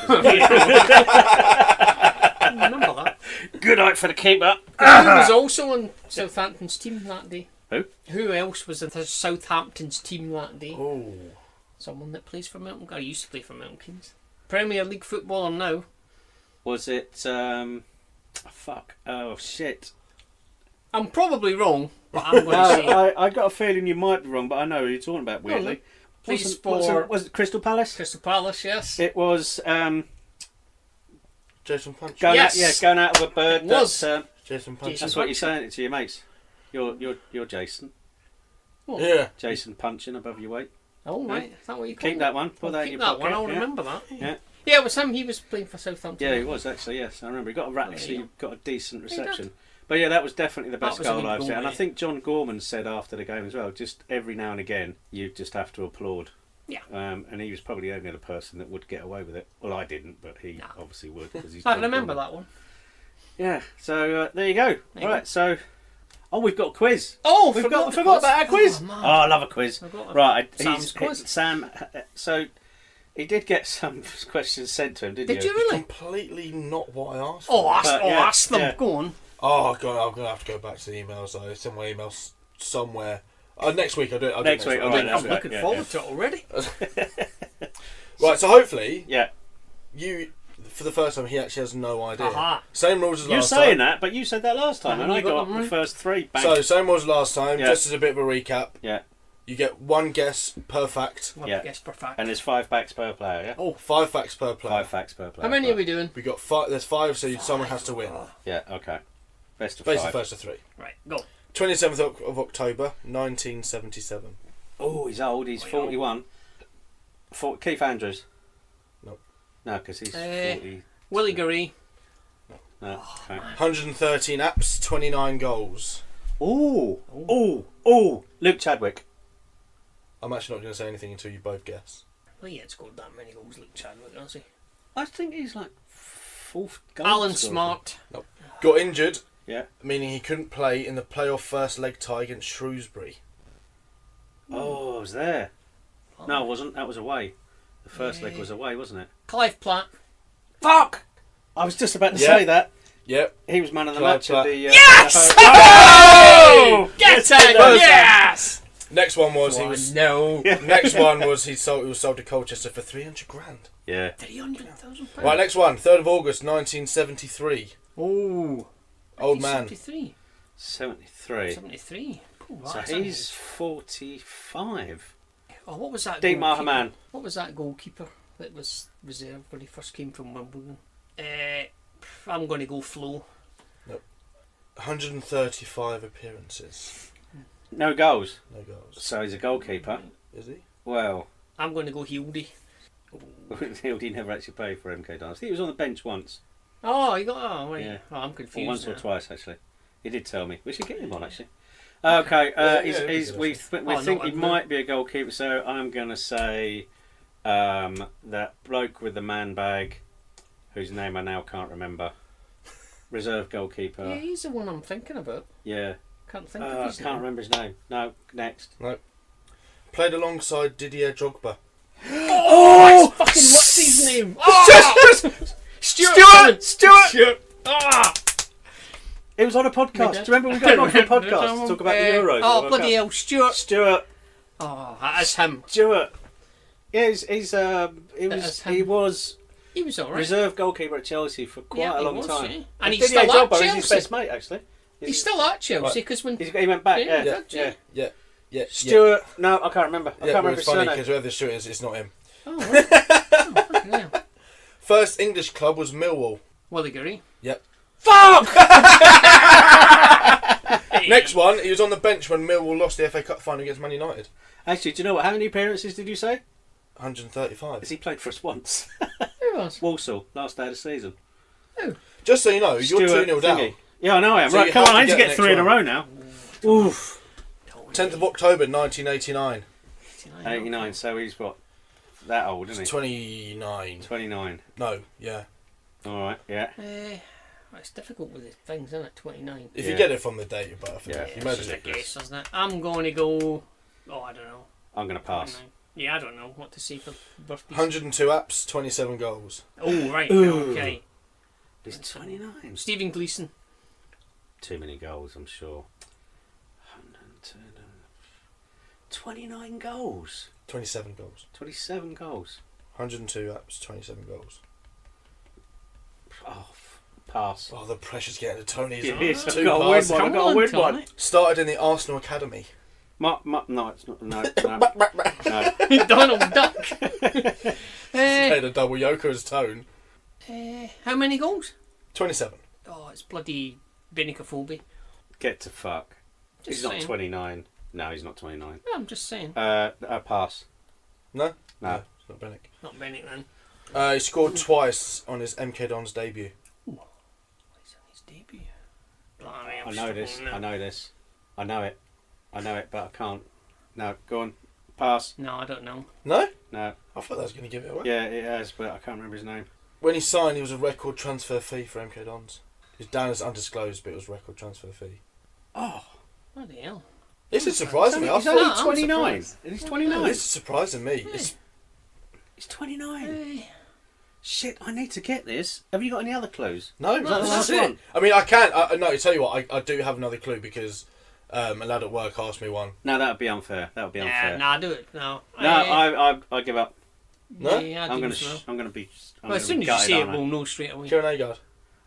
C: I remember that.
B: Good night for the keeper.
C: Who was also on Southampton's team that day?
B: Who?
C: Who else was in the Southampton's team that day?
D: Oh.
C: Someone that plays for Milton. I used to play for Milton Keynes. Premier League footballer now.
B: Was it? Fuck. Oh shit.
C: I'm probably wrong, but I'm going to say
B: I got a feeling you might be wrong, but I know who you're talking about. Weirdly,
C: plays
B: Wasn't-
C: for
B: was it Crystal Palace?
C: Crystal Palace. Yes.
B: It was
D: Jason Punch.
B: going
C: Yes.
B: going out of a bird.
C: It was.
D: Jason Punch.
B: That's what you're saying it to your mates. You're Jason.
D: Yeah.
B: Jason punching above your weight.
C: Oh right, is that what you call
B: Keep
C: it?
B: that one. Put
C: I'll
B: that in
C: keep
B: your
C: that
B: pocket.
C: one. I'll
B: yeah.
C: remember that.
B: Yeah.
C: Yeah, it was him. He was playing for Southampton.
B: Yeah, he was actually. Yes, I remember. He got
C: There
B: actually
C: you
B: got a decent
C: He did.
B: reception. But yeah, that was definitely the best
C: was a
B: goal
C: good
B: I've
C: goal,
B: seen. And I
C: mate.
B: think John Gorman said after the game as well. Just every now and again, you just have to applaud.
C: Yeah.
B: And he was probably the only other person that would get away with it. Well, I didn't, but he
C: No.
B: obviously would because he's.
C: I
B: John
C: remember
B: Gorman.
C: that one.
B: Yeah. So there you go.
C: There you
B: All right. So. Oh, we've got a quiz.
C: Oh,
B: We
C: forgot
B: forgot about our quiz.
C: Oh, man.
B: Oh, I love a quiz.
C: Forgot
B: Right,
C: Sam's quiz.
B: Sam. So he did get some questions sent to him, didn't
C: Did you really?
D: Completely not what I asked
C: Oh,
D: for.
C: ask,
B: yeah,
C: ask them.
B: yeah.
C: Go on.
D: Oh, God, I'm going to have to go back to the emails, though. It's in my emails somewhere. Next week, I'll do it. I'll do it
B: Next week,
D: I'll
B: all
D: do
B: right,
D: it
B: that's
C: I'm
D: next
C: looking
B: yeah,
C: forward
B: yeah.
C: to it already.
D: week. Right, so hopefully,
B: Yeah.
D: you, for the first time, he actually has no idea.
C: Aha.
D: Same rules as
B: You're
D: last
B: saying
D: time.
B: that, but you said that last time,
C: Oh,
B: and
C: you
B: I
C: got
B: got
C: them
B: the
C: right.
B: first three. Bang.
D: So, same rules as last time,
B: Yeah.
D: just as a bit of a recap.
B: Yeah.
D: You get one guess per fact,
C: Well,
B: Yeah.
C: Yes, perfect.
B: And there's 5 backs per player, yeah?
C: Oh,
D: 5 facts per player.
B: 5 facts per player.
C: how many are we doing?
D: We got 5. There's 5, so someone has to win.
B: Yeah, okay. Best of
D: Basically,
B: 5.
D: first of 3.
C: Right, go.
D: 27th of October, 1977.
B: Oh, he's old. He's 41. Keith Andrews.
D: Nope.
B: No, because he's 40.
C: Willie Gary.
B: No, okay.
D: 113 apps, 29 goals.
B: Oh, Luke Chadwick.
D: I'm actually not going to say anything until you both guess.
C: Well, he ain't scored that many goals, Luke Chadwick, has he?
B: I think he's like 4th goal.
C: Alan
B: scorer.
C: Smart.
D: Got injured,
B: Yeah.
D: meaning he couldn't play in the playoff first leg tie against Shrewsbury.
B: Oh, I was there. No, it wasn't. That was away. The first leg was away, wasn't it?
C: Clive Platt.
B: Fuck! I was just about to
D: Yeah.
B: say that.
D: Yep.
B: He was man of the
D: Clive
B: match
D: Platt.
B: at the...
C: Yes!
B: Oh!
C: Get it!
D: First-
C: Yes!
D: Next one was
C: No.
D: Next one was he was sold to Colchester for 300 grand.
B: Yeah.
C: £300,000.
D: Right, next one, 3rd of August 1973.
C: Oh.
D: Old man.
C: 73.
B: 73.
C: 73. Ooh,
B: So
C: that's
B: he's 45.
C: Oh, what was that?
B: Deep
C: goalkeeper?
B: Mahaman.
C: What was that goalkeeper that was reserved when he first came from Wimbledon? I'm going to go Flo.
D: 135 appearances.
B: No goals.
D: No goals.
B: So he's a goalkeeper.
D: Is he?
B: Well,
C: I'm going to go Hildy.
B: he never actually played for MK Dons. He was on the bench once.
C: Oh, you got. Oh, right.
B: Yeah.
C: Oh, I'm
B: Or
C: confused.
B: once or
C: now.
B: twice, actually. He did tell me. We should get him on, actually. Okay,
D: Yeah,
B: we
D: yeah,
B: think he
C: not
B: might be a goalkeeper, so I'm going to say that bloke with the man bag, whose name I now can't remember. Reserve goalkeeper.
C: Yeah, he's the one I'm thinking about.
B: Yeah.
C: Can't think
B: I
C: of his
B: can't
C: name.
B: remember his name. No, next.
D: Played alongside Didier Drogba.
C: Oh, fucking what's his name? Oh! Stuart! Ah!
B: It was on a podcast. Do you remember we got him on for a podcast to talk about the Euros?
C: Oh, bloody hell, Stuart.
B: Stuart.
C: Oh, that is him.
B: Stuart. Yeah, he was
C: He was alright.
B: reserve goalkeeper at Chelsea for quite a long time.
C: Yeah. And
B: He
C: he's
B: did a
C: still
B: job,
C: at
B: he's his
C: Chelsea.
B: best mate, actually.
C: He's still at Chelsea because when
B: He went back,
C: Yeah.
B: yeah.
D: Yeah.
B: Stuart, no, I can't remember. I can't remember
D: it's
B: his
D: funny
B: surname.
D: because whoever Stuart is, it's not him.
C: oh, right. Oh, fucking hell.
D: First English club was Millwall.
C: Willigary.
D: Yep.
B: Fuck!
D: Next one, he was on the bench when Millwall lost the FA Cup final against Man United.
B: Actually, do you know what? How many appearances did you say?
D: 135.
B: Has he played for us once?
C: Who was?
B: Walsall, last day of the season.
D: Just so you know, you're
B: Stuart
D: 2-0 down.
B: thingy. Yeah, I know I am.
D: So
B: Right,
D: you
B: come
D: have
B: on,
D: to
B: I need to
D: get
B: get
D: the
B: 3 in a
D: next
B: row now. Oof.
D: 10th of October 1989.
B: 89, so he's what? That old, isn't he?
D: 29.
B: 29.
D: No, yeah.
B: Alright, yeah.
C: Well, it's difficult with the things, isn't it? 29.
D: If
B: Yeah.
D: you get it from the date of birth,
B: Yeah.
D: you
C: It's
D: made
C: just a
D: it.
C: guess, isn't it? I'm going to go. Oh, I don't know.
B: I'm going to pass.
C: 29. Yeah, I don't know what to say for birthdays.
D: 102 apps, 27 goals.
C: Oh, right.
B: Ooh.
C: Okay.
B: He's 29.
C: Stephen Gleeson.
B: Too many goals, I'm sure. 102. 29 goals.
D: 27 goals.
B: 27 goals.
D: 102 apps, 27 goals.
B: Oh, pass.
D: Oh, the pressure's getting to Tony.
B: Yeah,
D: Isn't
B: yes,
D: it?
B: I've
D: Two
B: got to win
D: passes.
B: one. I've got to win one.
D: Started in the Arsenal Academy.
B: No, it's not. No, no.
C: Donald Duck.
D: Played a double yoker as Tone.
C: How many goals?
D: 27.
C: Oh, it's bloody Benicophobia.
B: Get to fuck.
C: Just
B: He's not
C: saying.
B: 29. No, he's not 29.
C: No, I'm just saying.
B: Pass.
D: No?
B: No.
D: It's not Bennick.
C: Not Bennett then.
D: He scored twice on his MK Dons debut.
C: He's on his debut. Blimey, I'm
B: I know this.
C: struggling
B: I
C: now.
B: know this. I know it, but I can't. No, go on. Pass.
C: No, I don't know.
D: No?
B: No.
D: I thought that was going to give it away.
B: Yeah, it has, but I can't remember his name.
D: When he signed, he was a record transfer fee for MK Dons. He's down as undisclosed, but it was record transfer fee.
B: Oh,
C: What the hell?
D: This is surprising me. I
B: he's
D: thought
B: only
C: I'm
B: 29.
C: surprised.
B: And he's
D: No,
B: 29.
D: this is surprising me. It's,
B: He's 29. Shit, I need to get this. Have you got any other clues?
D: no,
B: that the
D: this
B: last
D: is it.
B: one?
D: I mean, I can. No, tell you what, I do have another clue because a lad at work asked me one.
B: No, that would be unfair. That would be unfair.
C: Nah, do it. No.
B: No, I give up.
D: No?
C: Yeah, I
B: I'm
C: do
B: gonna
C: so.
B: I'm gonna be. I'm
C: Well, as
B: gonna
C: soon
B: be
C: as you say
B: gutted,
C: it,
B: aren't I?
C: we'll know straight away.
D: Kieran Agard.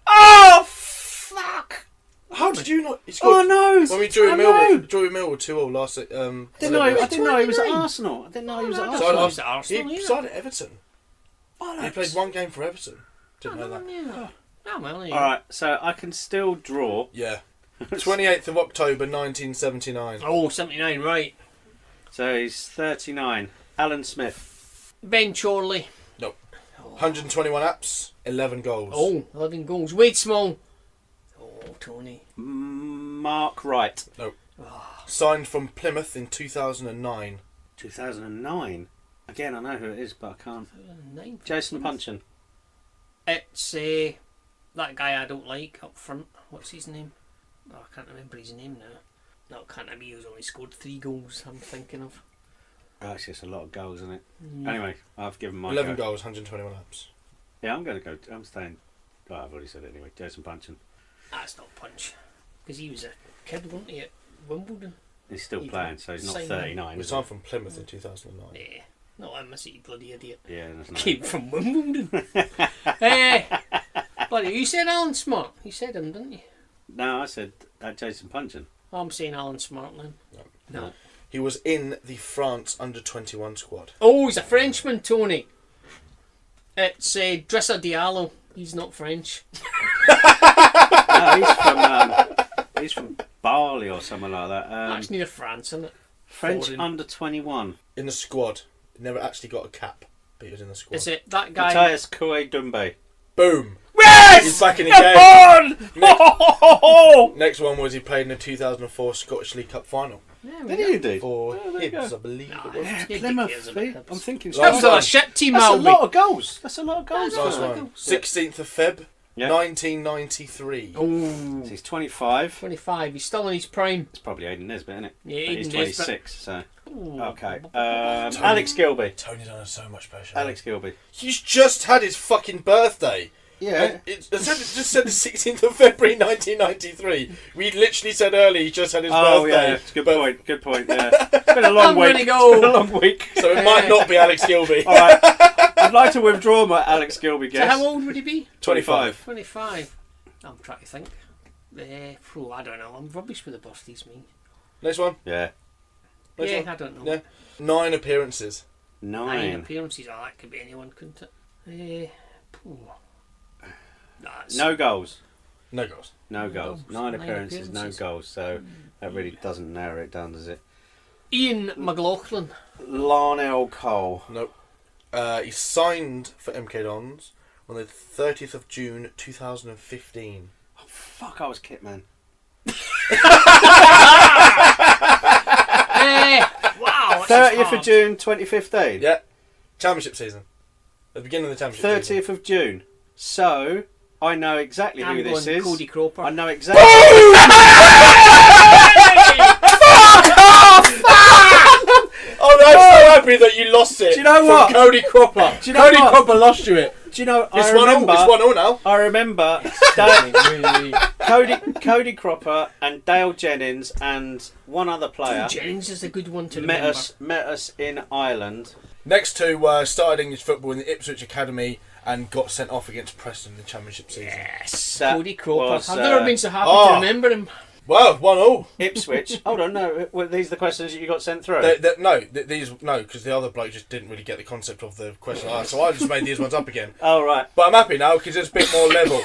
B: Oh fuck!
D: How did you not? He
B: Oh
D: scored
B: no!
D: when we drew
B: I
D: in
B: know.
D: Millwall. Drew in Millwall 2-2 last.
B: I didn't know he was at
C: 29.
B: Arsenal. I didn't know he was at
C: No,
B: Arsenal.
C: no, he's at Arsenal,
D: He
C: yeah.
D: signed at Everton.
B: Bollocks.
D: He played one game for Everton. Didn't know that.
C: Yeah. Oh, well, there you
B: All
C: go.
B: right, so I can still draw.
D: Yeah. 28th of October 1979.
C: Oh, 79, right.
B: So he's 39. Alan Smith.
C: Ben Chorley.
D: 121 apps, 11 goals.
C: Oh, 11 goals. Wade Small. Oh, Tony.
B: Mark Wright.
D: Signed from Plymouth in 2009.
B: 2009. Again, I know who it is, but I can't.
C: 9.
B: Jason Punchin.
C: It's that guy I don't like up front. What's his name? Oh, I can't remember his name now. No, it can't be. He's only scored 3 goals. I'm thinking of.
B: Oh, it's just a lot of goals, isn't it? Anyway, I've given my
D: 11
B: go.
D: goals, 121 apps.
B: Yeah, I'm going to go. I'm staying. Oh, I've already said it anyway. Jason Punchin.
C: That's not Punch, because he was a kid, wasn't he, at Wimbledon?
B: He's still
C: He
B: playing, so he's not
C: signed
B: 39.
D: He
B: Is
D: signed
B: he?
D: from Plymouth in 2009.
C: Yeah, not him, is he, you bloody idiot?
B: Yeah, there's no.
C: Came from Wimbledon. Bloody, you said Alan Smart. You said him, didn't you?
B: No, I said Jason Punchin.
C: I'm saying Alan Smart then. No.
D: He was in the France under-21 squad.
C: Oh, he's a Frenchman, Tony. It's Drissa Diallo. He's not French.
B: No, he's from Bali or something like that.
C: That's near France, isn't it?
B: French
C: foreign.
B: under 21.
D: In the squad. He never actually got a cap, but he was in the squad.
C: Is it that guy?
B: Matthias Koué Doumbé.
D: Boom!
B: Yes!
D: He's back in the game. Next one was he played in the 2004 Scottish League Cup final.
C: Yeah,
B: Did he indeed?
D: For
B: there you
D: Hibs,
B: go.
D: I believe
C: Nah,
D: it was.
C: yeah.
B: Plymouth.
C: I'm
B: See? I'm thinking.
D: Last
C: That was
D: one.
C: a shit team,
B: That's a
C: Albi.
B: lot of goals. That's a lot of goals.
C: That's
D: Nice
B: for him.
D: one. 16th of Feb,
B: Yeah.
D: 1993.
C: Oh,
B: So he's 25.
C: 25. He's still in his prime.
B: It's probably Aidan Nesbitt, isn't it?
C: Yeah,
B: But he's
C: Aidan Nesbitt.
B: 26. So
C: Ooh.
B: okay. Alex Gilby.
D: Tony's on so much pressure.
B: Alex Gilby.
D: He's just had his fucking birthday.
B: Yeah.
D: It just said the 16th of February 1993. We literally said earlier he just had his birthday.
B: Yeah, good point. Good point. Yeah, it's been a long
C: I'm
B: week.
C: gonna go.
B: It's been a long week.
D: So it might not be Alex Gilby.
B: All right, I'd like to withdraw my Alex Gilby
C: So
B: guess.
C: how old would he be?
B: 25.
C: 25. I'm trying to think. I don't know. I'm rubbish with the birthdays, mate.
D: Next one.
B: Yeah.
D: Next
C: Yeah,
D: one.
C: I don't know.
D: Yeah. 9 appearances.
C: 9 appearances. Oh, that could be anyone, couldn't it?
B: No goals.
D: No goals.
B: No goals. 9 appearances, no
C: appearances.
B: goals. So that really doesn't narrow it down, does it?
C: Ian McLaughlin.
B: Larnell Cole.
D: Nope. He signed for MK Dons on the 30th of June 2015.
B: Oh, fuck, I was kit man.
C: Wow.
B: 30th of June 2015.
D: Yeah. Championship season. At the beginning of the championship season.
B: 30th of June. So I know exactly who this is.
C: Cody Cropper.
B: I know exactly.
D: Oh no, I'm so happy that you lost it.
B: Do you know
D: from
B: what?
D: Cody Cropper.
B: Do you know
D: Cody
B: what?
D: Cropper lost you it.
B: Do you know?
D: It's
B: I
D: 1-0.
B: remember.
D: It's 1-0 now.
B: I remember Cody Cropper and Dale Jennings and one other player
C: Jennings is a good one to
B: met
C: remember.
B: us in Ireland.
D: Next two were started English football in the Ipswich Academy and got sent off against Preston in the championship season.
C: Yes,
B: That
C: Cody Cropper.
B: was,
C: I've never been so happy
D: oh.
C: to remember him.
D: Well, 1-0.
B: Ipswich. Hold on, no. Were these the questions that you got sent through?
D: No, because the other bloke just didn't really get the concept of the question I asked, so I just made these ones up again.
B: Oh right.
D: But I'm happy now because it's a bit more level.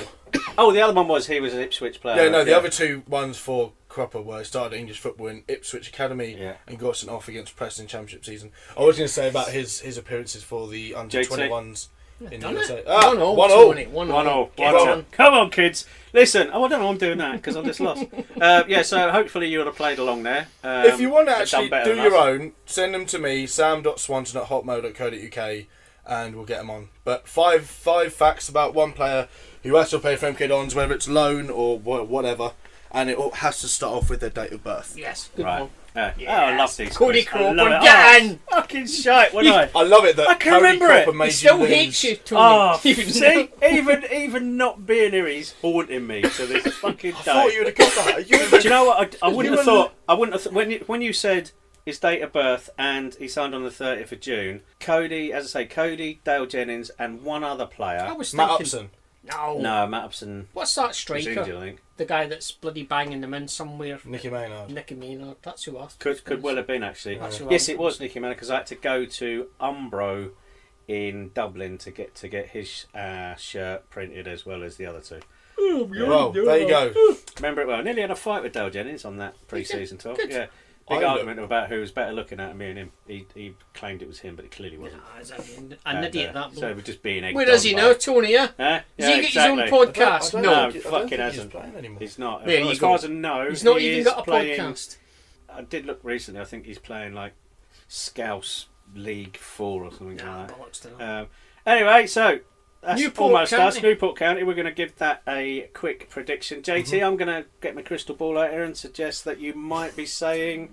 B: Oh, the other one was he was an Ipswich player.
D: Yeah, no, the other two ones for Cropper were started English football in Ipswich Academy and got sent off against Preston championship season. I was going to say about his appearances for the under 21s in the USA.
C: 1-0.
B: 1-0. Come on, kids. Listen, I don't know why I'm doing that because I've just lost. So hopefully you would have played along there.
D: If you want to actually
B: done better
D: do
B: than
D: your
B: us.
D: own, send them to me, sam.swanson@hotmail.co.uk, and we'll get them on. But five facts about one player who has to play for MK Dons, whether it's loan or whatever, and it all has to start off with their date of birth.
C: Yes, good
B: Right.
C: one.
B: Oh, I love these.
C: Cody
B: quiz. I love
C: Cropper,
B: it.
C: get in!
B: Fucking shite, wasn't I?
D: I love it that
B: I can
D: Cody
B: remember
D: Cropper
B: it.
D: made
C: He still
D: you lose.
C: hates you, Tony.
B: Oh,
C: Even
B: see,
C: now.
B: even not being here, he's haunting me to this fucking day.
D: I thought you would have got that.
B: Do you know what? I wouldn't have thought. When you said his date of birth and he signed on the 30th of June. Cody, as I say, Cody, Dale Jennings, and one other player.
C: I was
D: Matt
C: thinking,
D: Upson.
B: No, Matt Upson
C: what's that
B: was
C: striker?
B: injured, I think.
C: The guy that's bloody banging them in somewhere.
D: Nicky Maynard.
C: Nicky Maynard. That's who I
B: Could well have been actually.
C: That's who
B: Yes,
C: I
B: it was Nicky Maynard because I had to go to Umbro in Dublin to get his shirt printed as well as the other two.
D: Well, there you go.
B: Remember it well. I nearly had a fight with Dale Jennings on that pre-season talk.
C: Good.
B: Yeah, big
D: I
B: argument about who was better looking at me and him. He claimed it was him, but it clearly wasn't.
C: Nah, he's an idiot, that
B: So
C: bloke.
B: we're just being egged
C: Where does
B: on
C: he
B: by-
C: now, Tony? Yeah?
B: Huh?
C: Does
B: Yeah,
C: he get
B: exactly.
C: his own podcast?
D: I don't
C: No.
B: No,
D: think- I don't
B: fucking
D: think
B: hasn't.
D: He's playing anymore.
B: He's not.
C: There you
B: as
C: go.
B: far as I know,
C: He's not
B: he
C: even
B: is
C: got a
B: playing,
C: podcast.
B: I did look recently. I think he's playing like Scouse League 4 or something
C: Nah,
B: like that.
C: bollocks to that.
B: Anyway, so that's
C: Newport
B: almost us.
C: County.
B: Newport County. We're going to give that a quick prediction. JT, I'm going to get my crystal ball out here and suggest that you might be saying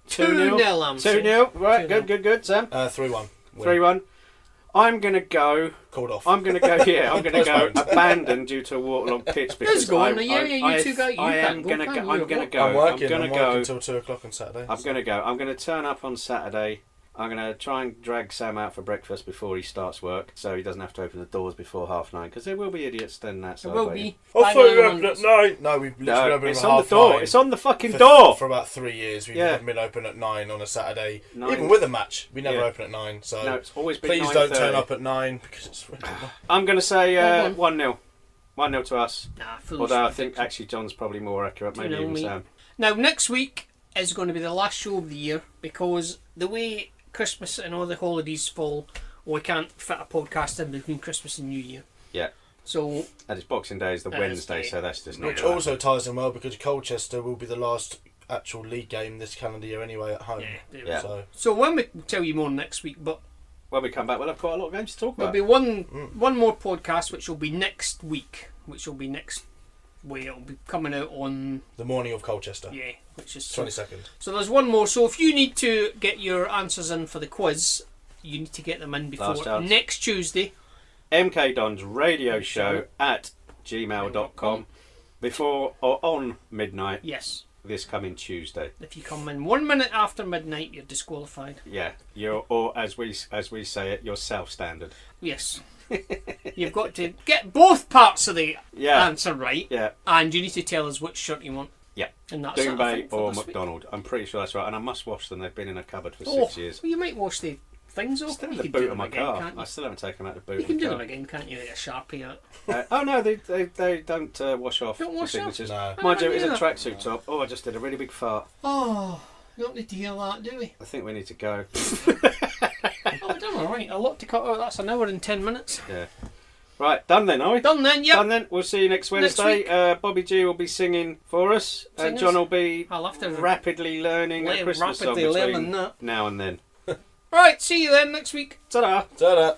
B: 2-0.
C: 2-0, I'm saying.
B: 2-0. Right,
C: 2-0.
B: good, Sam.
D: 3-1.
B: 3-1. I'm going to go.
D: Called off.
B: I'm going to go. Yeah, I'm going to go.
D: Postponed.
B: Abandoned due to a waterlogged pitch because
C: Let's go on.
B: I,
C: Yeah,
B: I,
C: you two go. You
B: I am
C: can't go,
B: going to
C: can
B: go.
C: you?
B: I'm going to go.
D: I'm working.
B: I'm
D: I'm
B: going to
D: working
B: go.
D: till 2 o'clock on Saturday.
B: I'm going to go. I'm going to turn up on Saturday. I'm going to try and drag Sam out for breakfast before he starts work, so he doesn't have to open the doors before 9:30. Because there will be idiots standing outside.
C: There will
B: waiting.
C: be.
D: I thought you were open at 9. No, we've literally
B: No,
D: opened
B: it's
D: at
B: on the
D: half
B: door.
D: 9.
B: It's on the fucking
D: for,
B: door.
D: For about 3 years, we've
B: Yeah.
D: been open at 9 on a Saturday.
B: 9.
D: Even with a match, we never
B: Yeah.
D: open at 9. So
B: No, it's always been
D: please don't
B: 9:30.
D: turn up at 9 because it's really
B: I'm going to say
C: 1-1.
B: 1-0. 1-0 to us.
C: Nah, foolish
B: Although I think
C: prediction.
B: actually John's probably more accurate, maybe
C: 2-0
B: even
C: me.
B: Sam.
C: Now, next week is going to be the last show of the year because the way Christmas and all the holidays fall, we can't fit a podcast in between Christmas and New Year.
B: Yeah.
C: So,
B: And it's Boxing Day is the
C: That's
B: Wednesday,
C: it.
B: so that's just not
D: Which
B: gonna
D: also ties in well because Colchester will be the last actual league game this calendar year anyway at home.
C: yeah. There we
B: Yeah.
C: go.
D: So
C: So when we tell you more next week, but
B: when we come back, we'll have quite a lot of games to talk
C: there'll
B: about.
C: be one more podcast which will be next week, which will be next way. It'll be coming out on
D: the morning of Colchester,
C: which is
D: 22nd.
C: So there's one more. So if you need to get your answers in for the quiz, you need to get them in before
B: Last chance.
C: next Tuesday,
B: mkdonsradioshow at gmail.com before or on midnight
C: Yes.
B: this coming Tuesday.
C: If you come in 1 minute after midnight, you're disqualified.
B: Yeah, or as we say it, you're self-standard.
C: Yes. You've got to get both parts of the
B: Yeah.
C: answer right.
B: Yeah.
C: And you need to tell us which shirt you want.
B: Yeah.
C: And that's it, I
B: Doombay
C: think, for
B: or
C: this week.
B: McDonald. I'm pretty sure that's right. And I must wash them. They've been in a cupboard for
C: Oh,
B: 6 years.
C: well, you might wash the things off.
B: Still in
C: You
B: the
C: can
B: boot
C: do
B: of
C: them
B: my
C: again,
B: car.
C: can't
B: I
C: you?
B: still haven't taken them out the boot
C: You can
B: of
C: do
B: the
C: them
B: car.
C: again, can't you? Like a Sharpie out.
B: Oh no, they don't wash off.
C: Don't wash
B: the
C: off?
B: signatures.
D: No.
B: Mind you,
C: Oh,
B: it is a
C: yeah.
B: tracksuit top. Oh, I just did a really big fart.
C: Oh, we don't need to hear that, do we?
B: I think we need to go.
C: Oh, we're done alright. A lot to cut out. That's an hour and 10 minutes.
B: Yeah. Right, done then, are we?
C: Done then, yep.
B: Done then. We'll see you next
C: Next
B: Wednesday.
C: week.
B: Bobby G will be singing for us, and
C: Sing us.
B: John will be
C: I'll have to
B: rapidly learning a Christmas song
C: rapidly
B: between
C: learning that.
B: now and then.
C: Right, see you then next week.
B: Ta-da!
D: Ta-da.